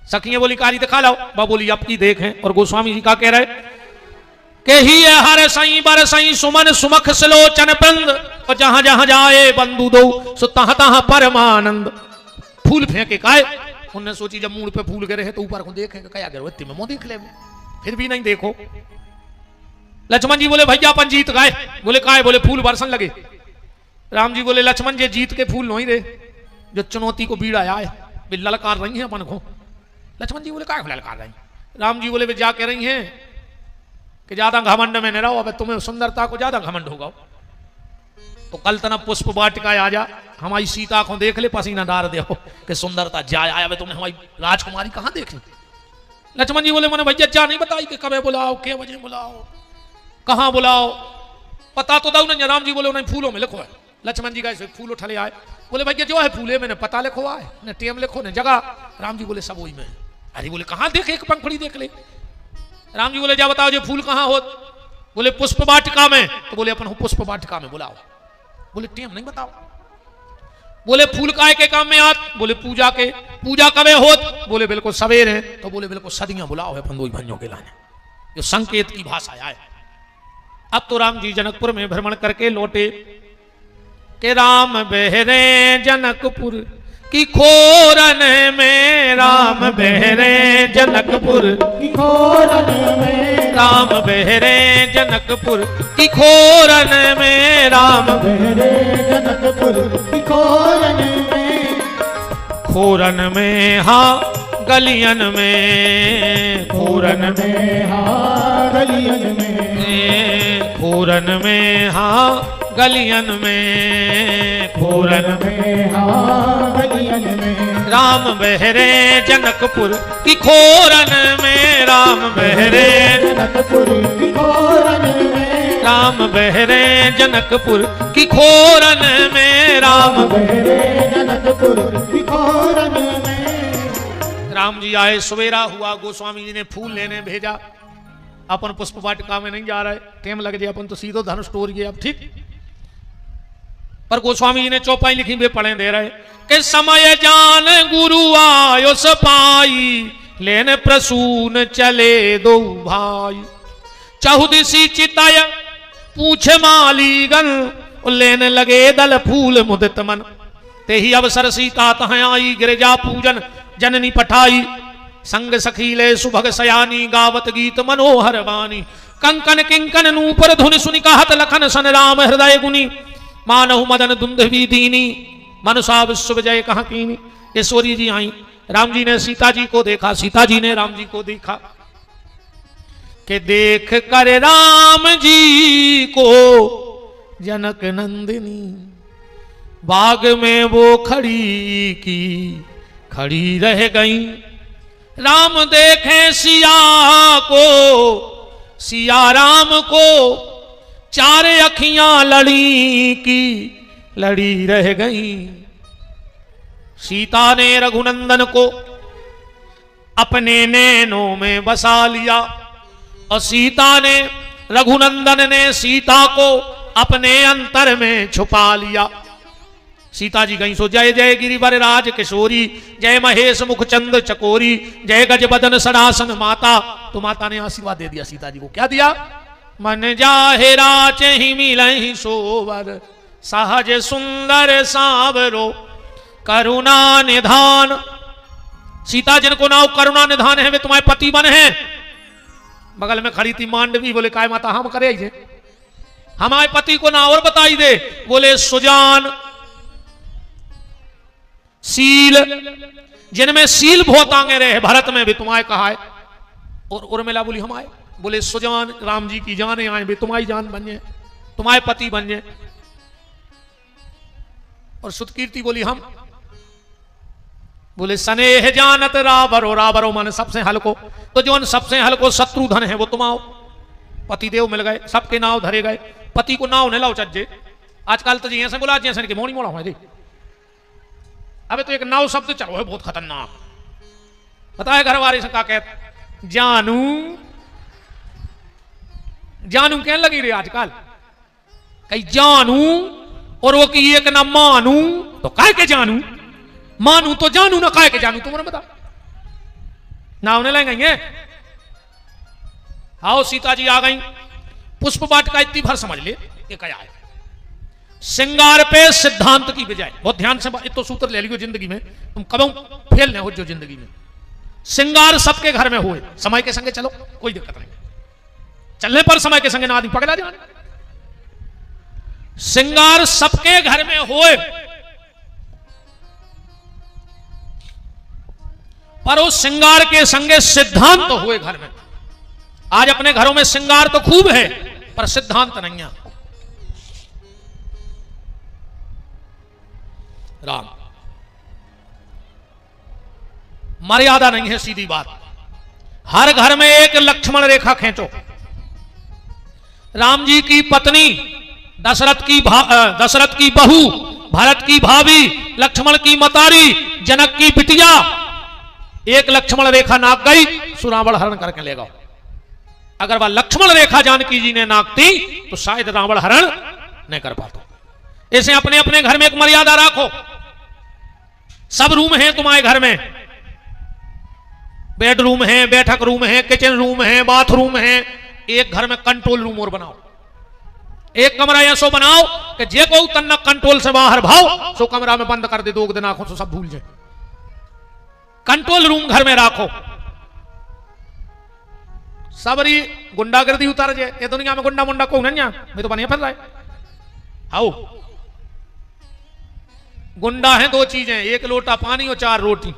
सखियां बोली कारी दिखा लाओ। बा बोली अब की देखें। और गोस्वामी जी का कह रहे के ही हर सई बर सई सुमन सुमख सलोचन पंद और जहां जहां जाए बंधु दो सो तहां तहां परमानंद। फूल फेंके काय? उन्होंने सोची जब मूड पे फूल गिरे तो ऊपर को देखेंगे क्या गिरो इतने में मुंह देख ले, फिर भी नहीं देखो। लक्ष्मण जी बोले भैया अपन जीत गए। बोले काय? बोले फूल बरसन लगे। राम जी बोले लक्ष्मण जी जीत के फूल नहीं दे जो चुनौती को बीड़ा आए वे ललकार रही है अपन को। लक्ष्मण जी बोले काय ललकार रही? राम जी बोले वे जा कह रही हैं कि ज्यादा घमंड में न रहो, अब तुम्हें सुंदरता को ज्यादा घमंड होगा तो कल तना पुष्प वाटिका आ जा हमारी सीता को देख ले पसीना डार दे कि सुंदरता जाए आया तुमने हमारी राजकुमारी कहां देखी। लक्ष्मण जी बोले मैंने भैया जा नहीं बताई कि कब बुलाओ के बजे बुलाओ कहां बुलाओ पता तो दो ना। राम जी बोले उन्हें फूलों में लिखो है। लक्ष्मण जी का फूल उठा ले आए। बोले भैया जो है फूले मैंने पता लिखो आए न टेम लिखो न जगह। राम जी बोले सब वही में। अरे बोले कहां देखे एक पंखड़ी देख ले। राम जी बोले जा बताओ जो फूल कहां हो। बोले पुष्प वाटिका में। तो बोले अपन पुष्प वाटिका में बुलाओ। बोले टेम नहीं बताओ। बोले फूल काय के काम में आत। बोले पूजा के। पूजा कबे होत? बोले बिल्कुल सवेर है। तो बोले बिल्कुल सदियां बुलाओ है अपन दो भंजों के लाने जो संकेत की भाषा है। अब तो राम जी जनकपुर में भ्रमण करके लौटे के राम बहरे जनकपुर की खोरन में। राम बहरे जनकपुर की खोरन में। राम बहरे जनकपुर की खोरन में। राम बहरे जनकपुर की खोरन में। खोरन में हाँ गलियन में। खोरन में हाँ गलियन में। खोरन में हाँ गलियन में। खोरन में हाँ गलियन में। राम बहरे जनकपुर की खोरन में। राम बहरे जनकपुर की खोरन में। राम बहरे जनकपुर की खोरन में। राम बहरे जनकपुर की खोरन में। राम जी आए सवेरा हुआ। गोस्वामी जी ने फूल लेने भेजा। अपन पुष्प वाटिका में नहीं जा रहे टेम लग जाए अपन तो सीधो धनुष तोड़ गए अब ठीक। पर गोस्वामी जी ने चौपाई लिखी वे पढ़े दे रहे कि समय जान गुरु आयो सपाई लेन प्रसून चले दो भाई। चहुदिसी चिताय पूछे मालीगन लेने लगे दल फूल मुदित मन। ते ही अवसर सीता तह आई गिरजा पूजन जननी पठाई। संग सखीले सुभग सयानी गावत गीत मनोहर वाणी। कंकन किंकन नूपुर धुनि सुनि कहत लखन सन राम हृदय गुनी। मानहु मदन दुंदुभि दीनी मनुषा विश्व विजय कहाँ कीनी। ईश्वरी जी आई। राम जी ने सीता जी को देखा। सीता जी ने राम जी को देखा कि देख कर राम जी को जनक नंदिनी बाग में वो खड़ी की खड़ी रह गई। राम देखे सिया को सिया राम को चार अखियां लड़ी की लड़ी रह गई। सीता ने रघुनंदन को अपने नैनों में बसा लिया और सीता ने रघुनंदन ने सीता को अपने अंतर में छुपा लिया। सीता जी गई सो जय जय गिरिवर राज किशोरी जय महेश मुख चंद चकोरी जय गज बदन सरासन माता। तो माता ने आशीर्वाद दे दिया सीता जी को। क्या दिया? मन जाहे राच ही मिलहि सोवर सहज सुंदर सांवरो करुणा निधान। सीता जिनको नाव करुणा निधान है वे तुम्हारे पति बन है। बगल में खड़ी थी मांडवी। बोले काय माता हम करे हमारे पति को ना और बताई दे। बोले सुजान सील जिनमें सील बहुत आगे रहे भरत में भी तुम्हारे कहा है। और उर्मिला बोली हम आए बोले सुजान राम जी की जाने आए वे तुम्हारी जान बन जाए, तुम्हारे पति बन जाए। और सुतकीर्ति बोली हम। बोले स्नेह जानत रावरो, रावरो माने सबसे हल्को, तो जो सबसे हल्को शत्रुधन है वो तुम आओ। पति देव मिल गए, सबके नाव धरे गए, पति को नाव ने लाओ चज्जे। आजकल तो जैसे बोला जैसे कि मोड़ी मोड़ा हुआ। अबे तो एक नाव शब्द चलो है बहुत खतरनाक। बताए घर वाले से का कहते जानू जानू कहने लगी रे आजकल, कहीं जानू और वो की एक ना मानू, तो काय के जानू, मानू तो जानू ना काय के जानू। तुम्हारा बता नाव ने लेंगे। आओ सीता जी आ गई, पुष्प वाटिका इतनी भर समझ ले ये क्या है। श्रृंगार पे सिद्धांत की बजाय, बहुत ध्यान से तो सूत्र ले लियो जिंदगी में, तुम कब फेल न हो जो जिंदगी में। श्रृंगार सबके घर में हुए, समय के संगे चलो कोई दिक्कत नहीं, चलने पर समय के संगे ना आदमी पकड़ा जाए। श्रृंगार सबके घर में होए, पर उस श्रृंगार के संगे सिद्धांत तो हुए घर में। आज अपने घरों में श्रृंगार तो खूब है पर सिद्धांत नहीं है। राम मर्यादा नहीं है, सीधी बात। हर घर में एक लक्ष्मण रेखा खींचो। राम जी की पत्नी, दशरथ की बहू, भरत की भाभी, लक्ष्मण की मतारी, जनक की बिटिया, एक लक्ष्मण रेखा नाक गई, सुरावण हरण करके ले गओ। अगर वह लक्ष्मण रेखा जानकी जी ने नाकती तो शायद रावण हरण नहीं कर पाता। ऐसे अपने अपने घर में एक मर्यादा रखो। सब रूम है तुम्हारे घर में, बेडरूम है, बैठक रूम है, किचन रूम है, बाथरूम है। एक घर में कंट्रोल रूम और बनाओ। एक कमरा ऐसो बनाओ कि जे को तन्ना कंट्रोल से बाहर भाव सो कमरा में बंद कर दे, 2 दिन आंखों से सब भूल जाए। कंट्रोल रूम घर में रखो। सबरी गुंडागर्दी उतार जाए। ये दुनिया में गुंडा मुंडा को नहीं, मैं तो बनिया फिर रहा है। आओ गुंडा है 2 चीजें, एक लोटा पानी और 4 रोटी।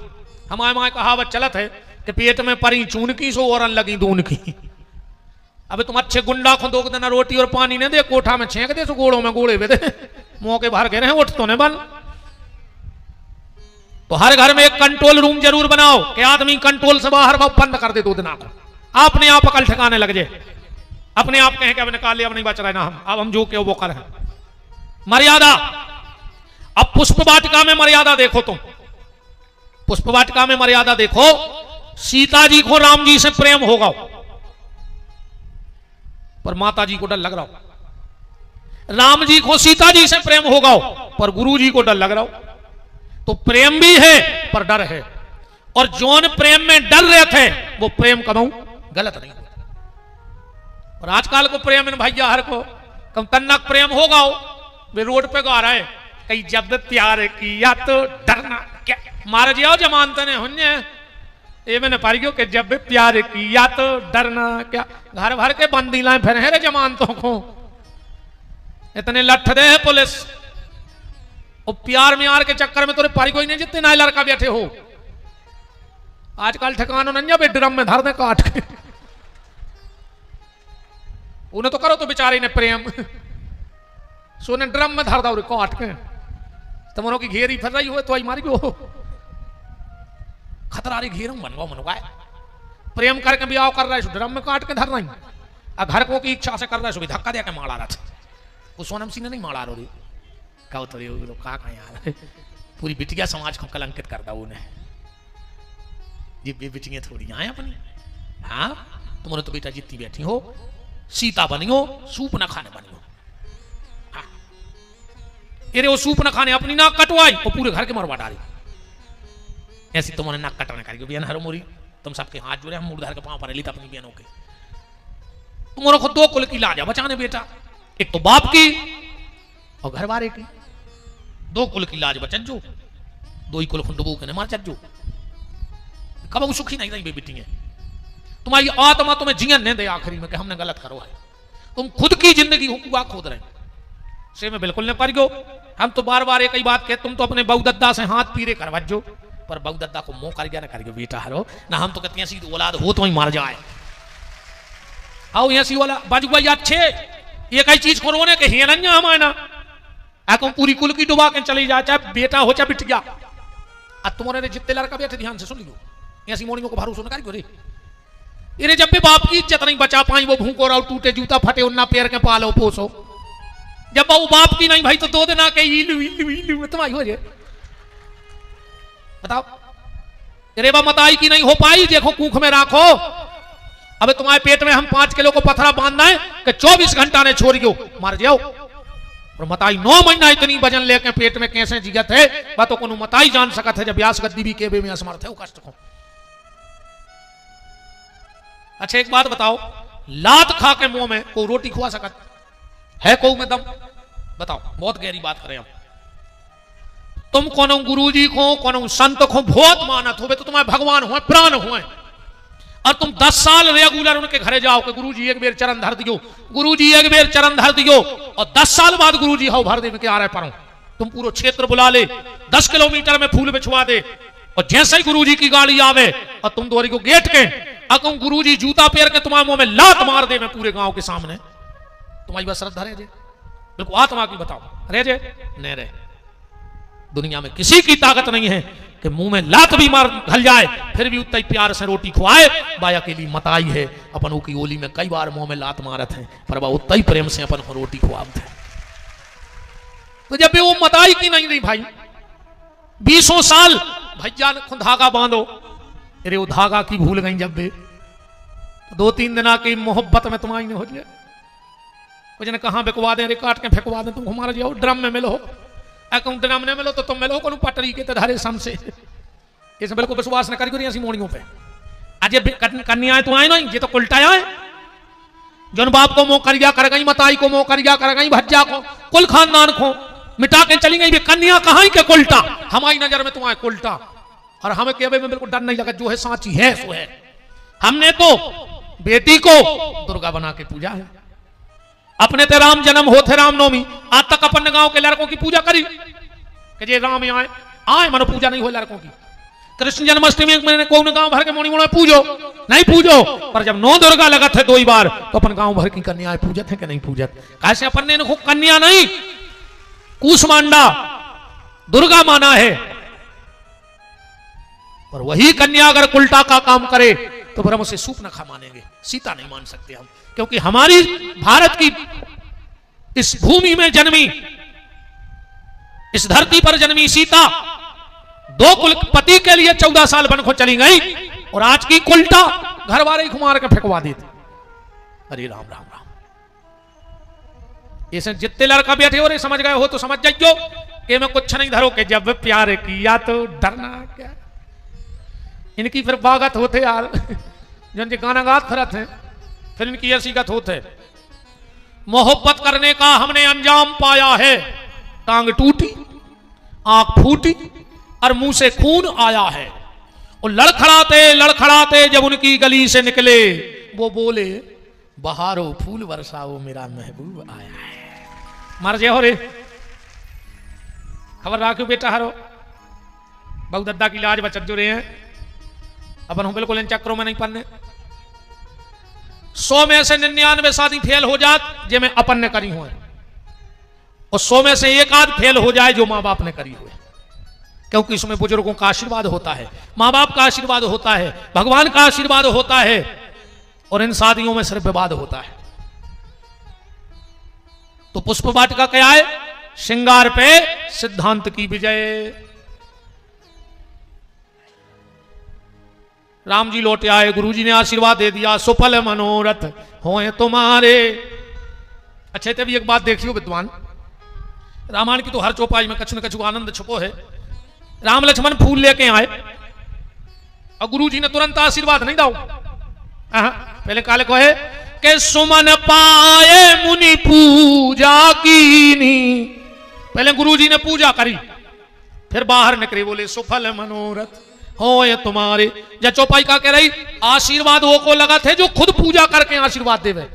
हमारे माँ कहावत चलत है कि पेट में परी चून की सो और लगी दून की। अब तुम अच्छे गुंडा को 2 दिन रोटी और पानी ने दे, कोठा में छेंक दे, सो गोड़ों में गोड़े दे, मौके बाहर गए रहे उठ तो नहीं बन। तो हर घर में एक कंट्रोल रूम जरूर बनाओ कि आदमी कंट्रोल से बाहर बंद कर दे 2 दिन को, अपने आप अकल ठिकाने लग जाए। अपने आप कहें कि अब निकाल लिया, अब नहीं बच रहा है ना हम, अब हम जो के वो कर हैं। मर्यादा। अब पुष्प वाटिका में मर्यादा देखो तुम, पुष्प वाटिका में मर्यादा देखो। सीता जी को राम जी से प्रेम होगा पर माता जी को डर लग रहा हो। राम जी को सीता जी से प्रेम होगा पर गुरु जी को डर लग रहा हो। तो प्रेम भी है पर डर है, और जौन प्रेम में डर रहे थे वो प्रेम कमाऊं गलत नहीं। और आजकल को प्रेम भैया हर को कम तन्नक प्रेम होगा वे रोड पे गा रहा है कहीं जब प्यार किया तो डरना क्या, मार जाओ जमानते ने हुन्ने ये मैंने पारियो कि जब प्यार किया तो डरना क्या। घर भर के बंदी लाए फिर है रे जमानतों को, इतने लठ दे है पुलिस। और प्यार में आर के चक्कर में तोरे पारी कोई नहीं जितने ना लड़का बैठे हो। आजकल ठिकानों नहीं बे ड्रम में धर दे काट के, उन्हें तो करो तो बेचारे ने प्रेम सोने ड्रम में धर दो काट के, तुम्हारों की घेरी फिर रही हो तो आई मारी हो खतरा रे घेर बनवा मनवा प्रेम करके ब्याह कर रहा है ड्रम में काट के धर रही। घर को की इच्छा से कर रहा है धक्का दे के मारा रहा था वो सोनम सिंह ने नहीं मारा रो रे का तो यार पूरी बिटिया समाज को कलंकित कर दा उन्हें। ये बिटियां थोड़ी आए अपनी। हाँ तुमने तो बेटा जितनी बैठी हो सीता बनी हो, सूप न खाने बनी हो। हाँ वो सूप न खाने अपनी नाक कटवाई और पूरे घर के मरवा डाली। ऐसी तुम्हारे नाक कटने करेगी बहन हर मोरी, तुम सबके हाथ जुड़े हम मुर्दार के पांव पर ली अपनी बहनों के। तुम्हारे को 2 कुल की लाजा बचाने बेटा, एक तो बाप की और घर वाले की। 2 कुल की लाज बचत जो 2 ही कुल डुबो के मार चत जो कब सुखी नहीं रही बेटी है। तुम्हारी आत्मा तुम्हें जियन नहीं दे आखिरी में कि हमने गलत करो है। तुम खुद की जिंदगी हुआ खोद रहे से में बिल्कुल नहीं करियो। हम तो बार बार एक ही बात कहते, तुम तो अपने बहुदद्दा से हाथ पीरे करवाजो पर बहुदद्दा को मुंह कर गया ना करियो बेटा हरो ना। हम तो कहते हैं सीधी औलाद हो तो ही मार जाए। आओ यहाँ सी वाला बाजू भाई अच्छे ये कई चीज को रोने के ही नन्या हमारे ना आको पूरी कुल की डुबा के चली जाए चाहे बेटा हो चाहे बिटिया अब तुम्हारे जितने लड़का बैठे ध्यान से सुन लियो ऐसी मोड़ियों को भरोसा न करियो रे इन्हें जब भी बाप की इज्जत नहीं बचा पाई वो भूखो रहो टूटे जूता फटे उन्ना पैर के पालो पोसो जब वो बाप की नहीं भाई तो 2 दिन आके इलू इलू इलू तुम्हारी हो जाए बताओ रेबा मताई की नहीं हो पाई देखो कूख में राखो अब तुम्हारे पेट में हम 5 किलो को पथरा बांधना है कि 24 घंटा ने छोड़ियो मार जाओ और मताई 9 महीना इतनी वजन लेके पेट में कैसे जिगत है बातों को मताई जान सकत है जब व्यास गद्दी भी केबे में असमर्थ है वो कष्ट को। अच्छा एक बात बताओ लात खा के मुंह में कोई रोटी खुआ सकत है कोई में दम बताओ बहुत गहरी बात करें हम तुम कोनो गुरुजी को कोनो संत को बहुत मानत हो तो तुम्हारे भगवान हो प्राण हो और तुम 10 साल रेगुलर उनके घरे जाओ कि गुरुजी एक बेर चरण धर दियो गुरुजी एक बेर चरण धर दियो और 10 साल बाद गुरुजी हाउ भर दे में क्या आ रहे परो तुम पूरा क्षेत्र बुला ले 10 किलोमीटर में फूल बिछवा दे और जैसे ही गुरुजी की गाड़ी आवे और तुम दोरी को गेट के अकुम गुरुजी जूता पैर के तुम्हारे मुंह में लात मार दे मैं पूरे गांव के सामने तुम्हारी बस श्रद्धा रह जाए बिल्कुल आत्मा की बताओ रह जाए नहीं रहे दुनिया में किसी की ताकत नहीं है कि मुंह में लात भी मार घल जाए फिर भी उतना ही प्यार से रोटी खुआए बाया के लिए मताई है अपन की ओली में कई बार मुंह में लात मारत है पर वह उतना ही प्रेम से अपन को रोटी खुआते हैं तो जब भी वो मताई की नहीं रही भाई 20 साल भैया ने धागा बांधो अरे वो धागा की भूल गई जब भी 2-3 दिन की मोहब्बत में तुम्हारी नहीं हो जाए कुछ ने कहाँ बिकवा दे अरे काट के फेंकवा दे तुम हमारा जाओ ड्रम में मिलो ड्रम में मिलो तो तुम मिलो को पटरी के धारे सम से इस बिल्कुल विश्वास न करी ऐसी मोड़ियों पे आज ये कन्याएं तो आए नहीं ये तो उल्टा है जोन बाप को मोह करिया कर गई मताई को मोह करिया कर गई भज्जा को कुल खानदान को मिटा के चली गई कन्या कहाँ के उल्टा हमारी नजर में तुम्हारे उल्टा और हमें केवे में बिल्कुल डर नहीं लगा जो है साची है सो है हमने तो बेटी को दुर्गा बना के पूजा है अपने ते राम जन्म होते रामनवमी आज तक अपन गांव के लड़कों की पूजा करी कि जे राम आए मनो पूजा नहीं हो लड़कों की कृष्ण जन्माष्टमी मैंने कौन गांव भर के मोनी मोड़ा पूजो नहीं पूजो पर जब 9 दुर्गा लगा थे 2 बार तो अपन गांव भर की कन्याएं पूजत है कि नहीं पूजत कैसे अपन ने इनको कन्या नहीं कूसमांडा दुर्गा माना है पर वही कन्या अगर उल्टा का काम करे तो फिर हम उसे सूप न खा मानेंगे सीता नहीं मान सकते हम क्योंकि हमारी भारत की इस भूमि में जन्मी इस धरती पर जन्मी सीता 2 कुल पति के लिए 14 साल बन को चली गई और आज की उल्टा घर वाले ही घुमार के फेंकवा देते अरे राम राम राम ऐसे जितने लड़का बैठे हो रहे समझ गए हो तो समझ जाइयो कि मैं कुछ नहीं धरो के जब प्यार किया तो डरना क्या इनकी फिर बागत होते यार जिनके गाना गात फिरत है फिर इनकी ऐसी गत होते मोहब्बत करने का हमने अंजाम पाया है टांग टूटी आंख फूटी और मुंह से खून आया है और लड़खड़ाते जब उनकी गली से निकले वो बोले बहारो फूल बरसाओ मेरा महबूब आया है मर जाओ रे खबर रखो बेटा हरो बहु दद्दा की लाज बचत जो रहे हैं अपन हम बिल्कुल इन चक्रों में नहीं पड़ने 100 में से 99 शादी फेल हो जात जे में अपन ने करी हुए और 100 में से 1 आध फेल हो जाए जो माँ बाप ने करी हुए क्योंकि इसमें बुजुर्गों का आशीर्वाद होता है माँ बाप का आशीर्वाद होता है भगवान का आशीर्वाद होता है और इन शादियों में सिर्फ विवाद होता है। तो पुष्प वाटिका क्या है श्रृंगार पे सिद्धांत की विजय। राम जी लौटे आए गुरुजी ने आशीर्वाद दे दिया सुफल मनोरथ होए तुम्हारे। अच्छे तभी एक बात देखियो विद्वान रामायण की तो हर चौपाई में कछु न कछु आनंद छुपो है। राम लक्ष्मण फूल लेके आए और गुरुजी ने तुरंत आशीर्वाद नहीं दाओ पहले काले को है कि सुमन पाए मुनि पूजा कीनी। पहले गुरुजी ने पूजा करी फिर बाहर निकले बोले सुफल मनोरथ होए तुम्हारे। जब चौपाई का कह रही आशीर्वाद वो को लगा थे जो खुद पूजा करके आशीर्वाद देवे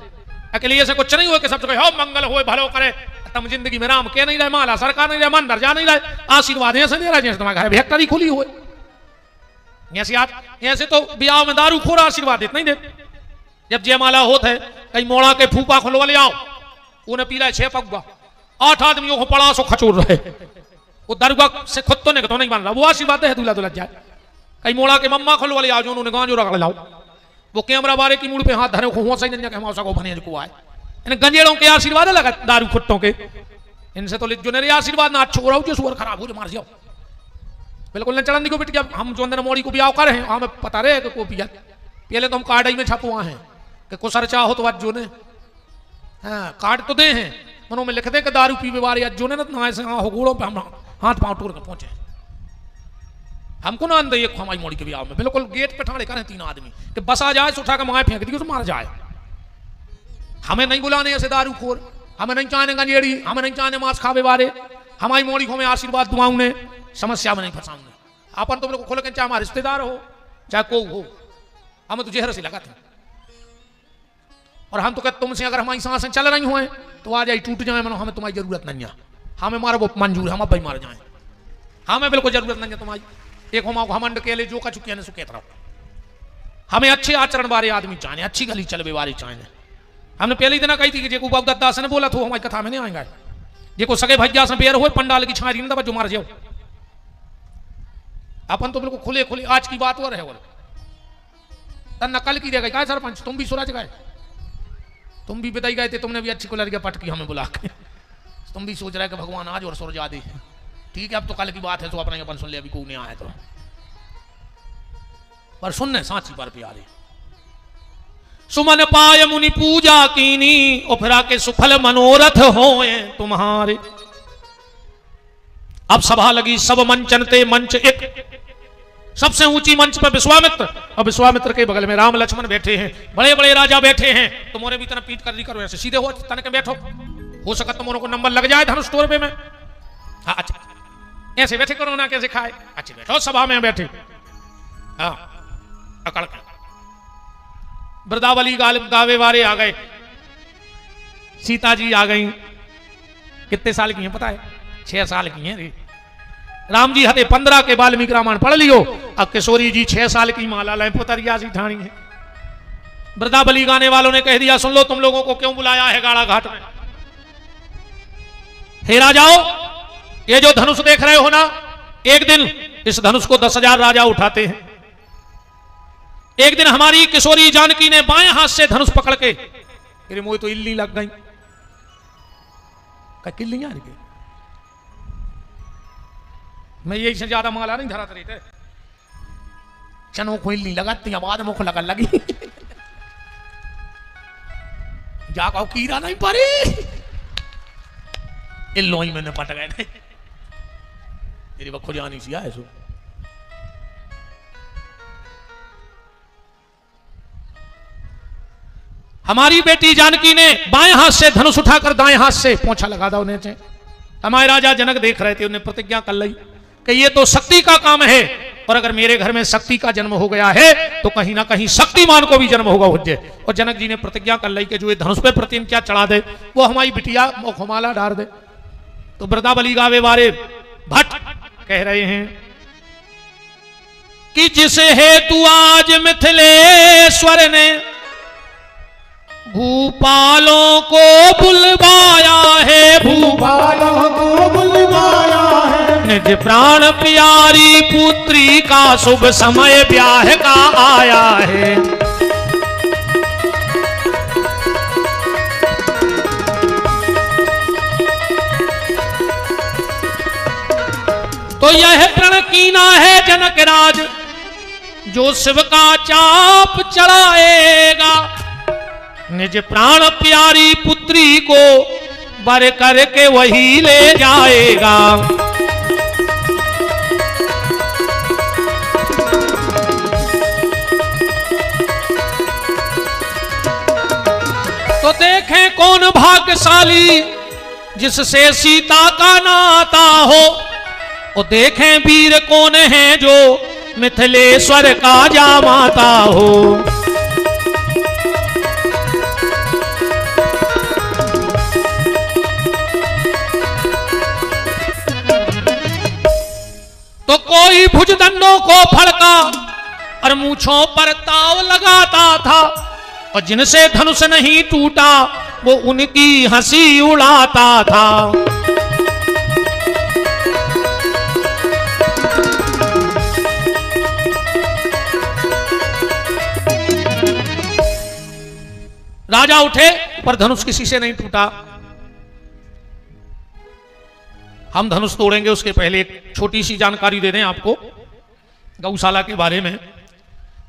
अकेले ऐसे कुछ नहीं हो कि सब हो मंगल होए भलो करे तुम जिंदगी में राम के नहीं रहे माला सरकार नहीं रहे मन दर जा नहीं रहे आशीर्वाद ऐसे दे रहा जैसे तुम्हारे घर फैक्ट्री खुली हुए ऐसे तो ब्याह में दारू खोरा आशीर्वाद देते नहीं देते जब जयमाला होता है कहीं मोड़ा के फूफा खुलवा ले आओ, उन्हें पीला 6 पगुआ 8 आदमियों को पड़ा सो खचोर रहे, वो दरगाह से खुद तो नहीं बन रहा, वो आशीर्वाद है दूल्हा दुल्हन जाए। कहीं मोड़ा के मम्मा खुलवा ले आओ जो उन्होंने गांजो रख लाओ, वो कैमरा बारे की मुड़ पे हाथ धरे हुआ सही नहीं हम को बने को आए, इन गंजेड़ों के आशीर्वाद लगा दारू खुट्टों के, इनसे तो जो मेरे आशीर्वाद ना अच्छो रहो जो सुअर खराब हो जो मार जाओ। बिल्कुल न चढ़न को बिट गया, हम जो अंदर मोड़ी को भी आओ कर रहे हैं हमें पता रहे कि को पिया पहले तो हम कार्ड में छपवा हैं कि को सर चाहो तो आज जो ने हाँ कार्ड तो दे हैं मनो में लिख दे कि दारू पीवे वाले आज जो ने ना ऐसे हो गोड़ों पे हम हाथ पांव टूट के पहुंचे, हमको ना अंदर एक हमारी मोड़ी के भी आओ में बिल्कुल गेट पे ठाड़े करें 3 आदमी कि बस आ जाए उठा के माए फेंक दी तो मार जाए। हमें नहीं बुलाने ऐसे दारू खोर, हमें नहीं चाहने गंजेड़ी, हमें नहीं चाहने मांस खावे वाले, हमारी मोड़ी को में आशीर्वाद दुआऊं ने समस्या में नहीं फंसाऊंगे। अपन तुम लोग को खोल के चाहे हमारे रिश्तेदार हो चाहे को हो, हमें तो जहर से लगा था और हम तो कहते तुमसे अगर हमारी सांसें चल रही हुए तो आ जाए टूट जाए मनो हमें तुम्हारी जरूरत नहीं है, हमें मारो वो मंजूर हम अब मार जाए, हमें बिल्कुल जरूरत नहीं है तुम्हारी, एक हम घमंड के लिए जो का चुके ने सुखे तरह, हमें अच्छे आचरण वाले आदमी चाहिए, अच्छी गली चलवे वाली चाहिए। हमने पहले ही दिन कही थी कि जेको बाबू दास ने बोला था हमारी कथा में नहीं आएगा, जेको सगे भैया से बेर हो पंडाल की छारी ना जो मार जाओ। अपन तो बिल्कुल खुले खुले आज की बात हो रहे हो नकल की रह गई क्या सरपंच, तुम भी सूरज गए, तुम भी बिताई गए थे, तुमने भी अच्छी कुलर पटकी हमें बुला के, तुम भी सोच रहे कि भगवान आज और सूरज आदि है, ठीक है अब तो कल की बात है तो अपना अपन सुन ले, अभी कोई नहीं आया तो पर सुनने सांची पर प्यारे सुमन पाय मुनि पूजा कीनी और फिर आके सुफल मनोरथ होए तुम्हारे। अब सभा लगी सब मंचन ते मंच एक, सबसे ऊंची मंच पर विश्वामित्र और विश्वामित्र के बगल में राम लक्ष्मण बैठे हैं, बड़े बड़े राजा बैठे हैं, तुम्हारे भी तरह पीट कर दी करो ऐसे सीधे हो तन के बैठो, हो सका तुम्हारे को नंबर लग जाए धनुष तोड़ पे में। हाँ अच्छा ऐसे बैठे करो ना कैसे खाए, अच्छे बैठो सभा में बैठे, हाँ अकड़ वृंदावली गावे वाले आ गए, सीता जी आ गई, कितने साल की हैं पता है, 6 साल की हैं रे। राम जी हते 15 के वाल्मीकि रामायण पढ़ लियो, अब किशोरी जी 6 साल की माला लाए पुतरिया सी ठाणी है। वृंदावली गाने वालों ने कह दिया सुन लो तुम लोगों को क्यों बुलाया है गाड़ा घाट में, हे राजाओ ये जो धनुष देख रहे हो ना, एक दिन इस धनुष को 10,000 राजा उठाते हैं, एक दिन हमारी किशोरी जानकी ने बाएं हाथ से धनुष पकड़ के, अरे मुझे तो इल्ली लग गई, किल्लियां मैं यही से ज्यादा माला नहीं धरा रही थे, चनो को इल्ली लगाती आवाज मुख लगा लगी जाको कीड़ा नहीं पड़े इल्लो ही मैंने पट गए नहीं तेरी बखो जानी सी आए सो। हमारी बेटी जानकी ने बाएं हाथ से धनुष उठाकर दाएं हाथ से पोंछा लगा था उन्हें से। हमारे राजा जनक देख रहे थे, उन्हें प्रतिज्ञा कर ली कि ये तो शक्ति का काम है और अगर मेरे घर में शक्ति का जन्म हो गया है तो कहीं ना कहीं शक्तिमान को भी जन्म होगा उज्जै। और जनक जी ने प्रतिज्ञा कर ली कि जो ये धनुष पे प्रतिज्ञा चढ़ा दे वो हमारी बिटिया मुखमाला डाल दे। तो वृंदावली गावे वाले भट्ट कह रहे हैं कि जिस हेतु आज मिथिलेश्वर ने भूपालों को बुलवाया है, भूपालों को बुलवाया है, निज प्राण प्यारी पुत्री का शुभ समय ब्याह का आया है। तो यह प्रण कीना है जनक राज जो शिव का चाप चढ़ाएगा, निज प्राण प्यारी पुत्री को बर करके वही ले जाएगा। तो देखें कौन भाग्यशाली जिससे सीता का नाता हो, और देखें वीर कौन है जो मिथिलेश्वर का जामाता हो। तो कोई भुजदंडों को फड़का और मूंछों पर ताव लगाता था, और जिनसे धनुष नहीं टूटा वो उनकी हंसी उड़ाता था। राजा उठे पर धनुष किसी से नहीं टूटा। हम धनुष तोड़ेंगे उसके पहले एक छोटी सी जानकारी दे दें आपको गौशाला के बारे में,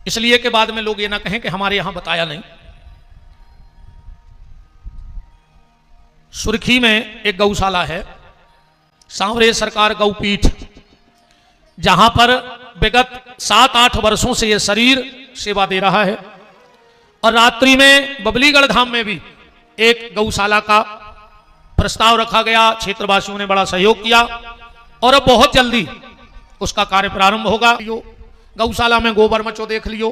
इसलिए कि बाद में लोग ये ना कहें कि हमारे यहां बताया नहीं। सुर्खी में एक गौशाला है, सांवरे सरकार गौपीठ, जहां पर विगत 7-8 वर्षों से यह शरीर सेवा दे रहा है। और रात्रि में बबलीगढ़ धाम में भी एक गौशाला का प्रस्ताव रखा गया, क्षेत्रवासियों ने बड़ा सहयोग किया और अब बहुत जल्दी उसका कार्य प्रारंभ होगा। गौशाला में गोबर मचो देख लियो,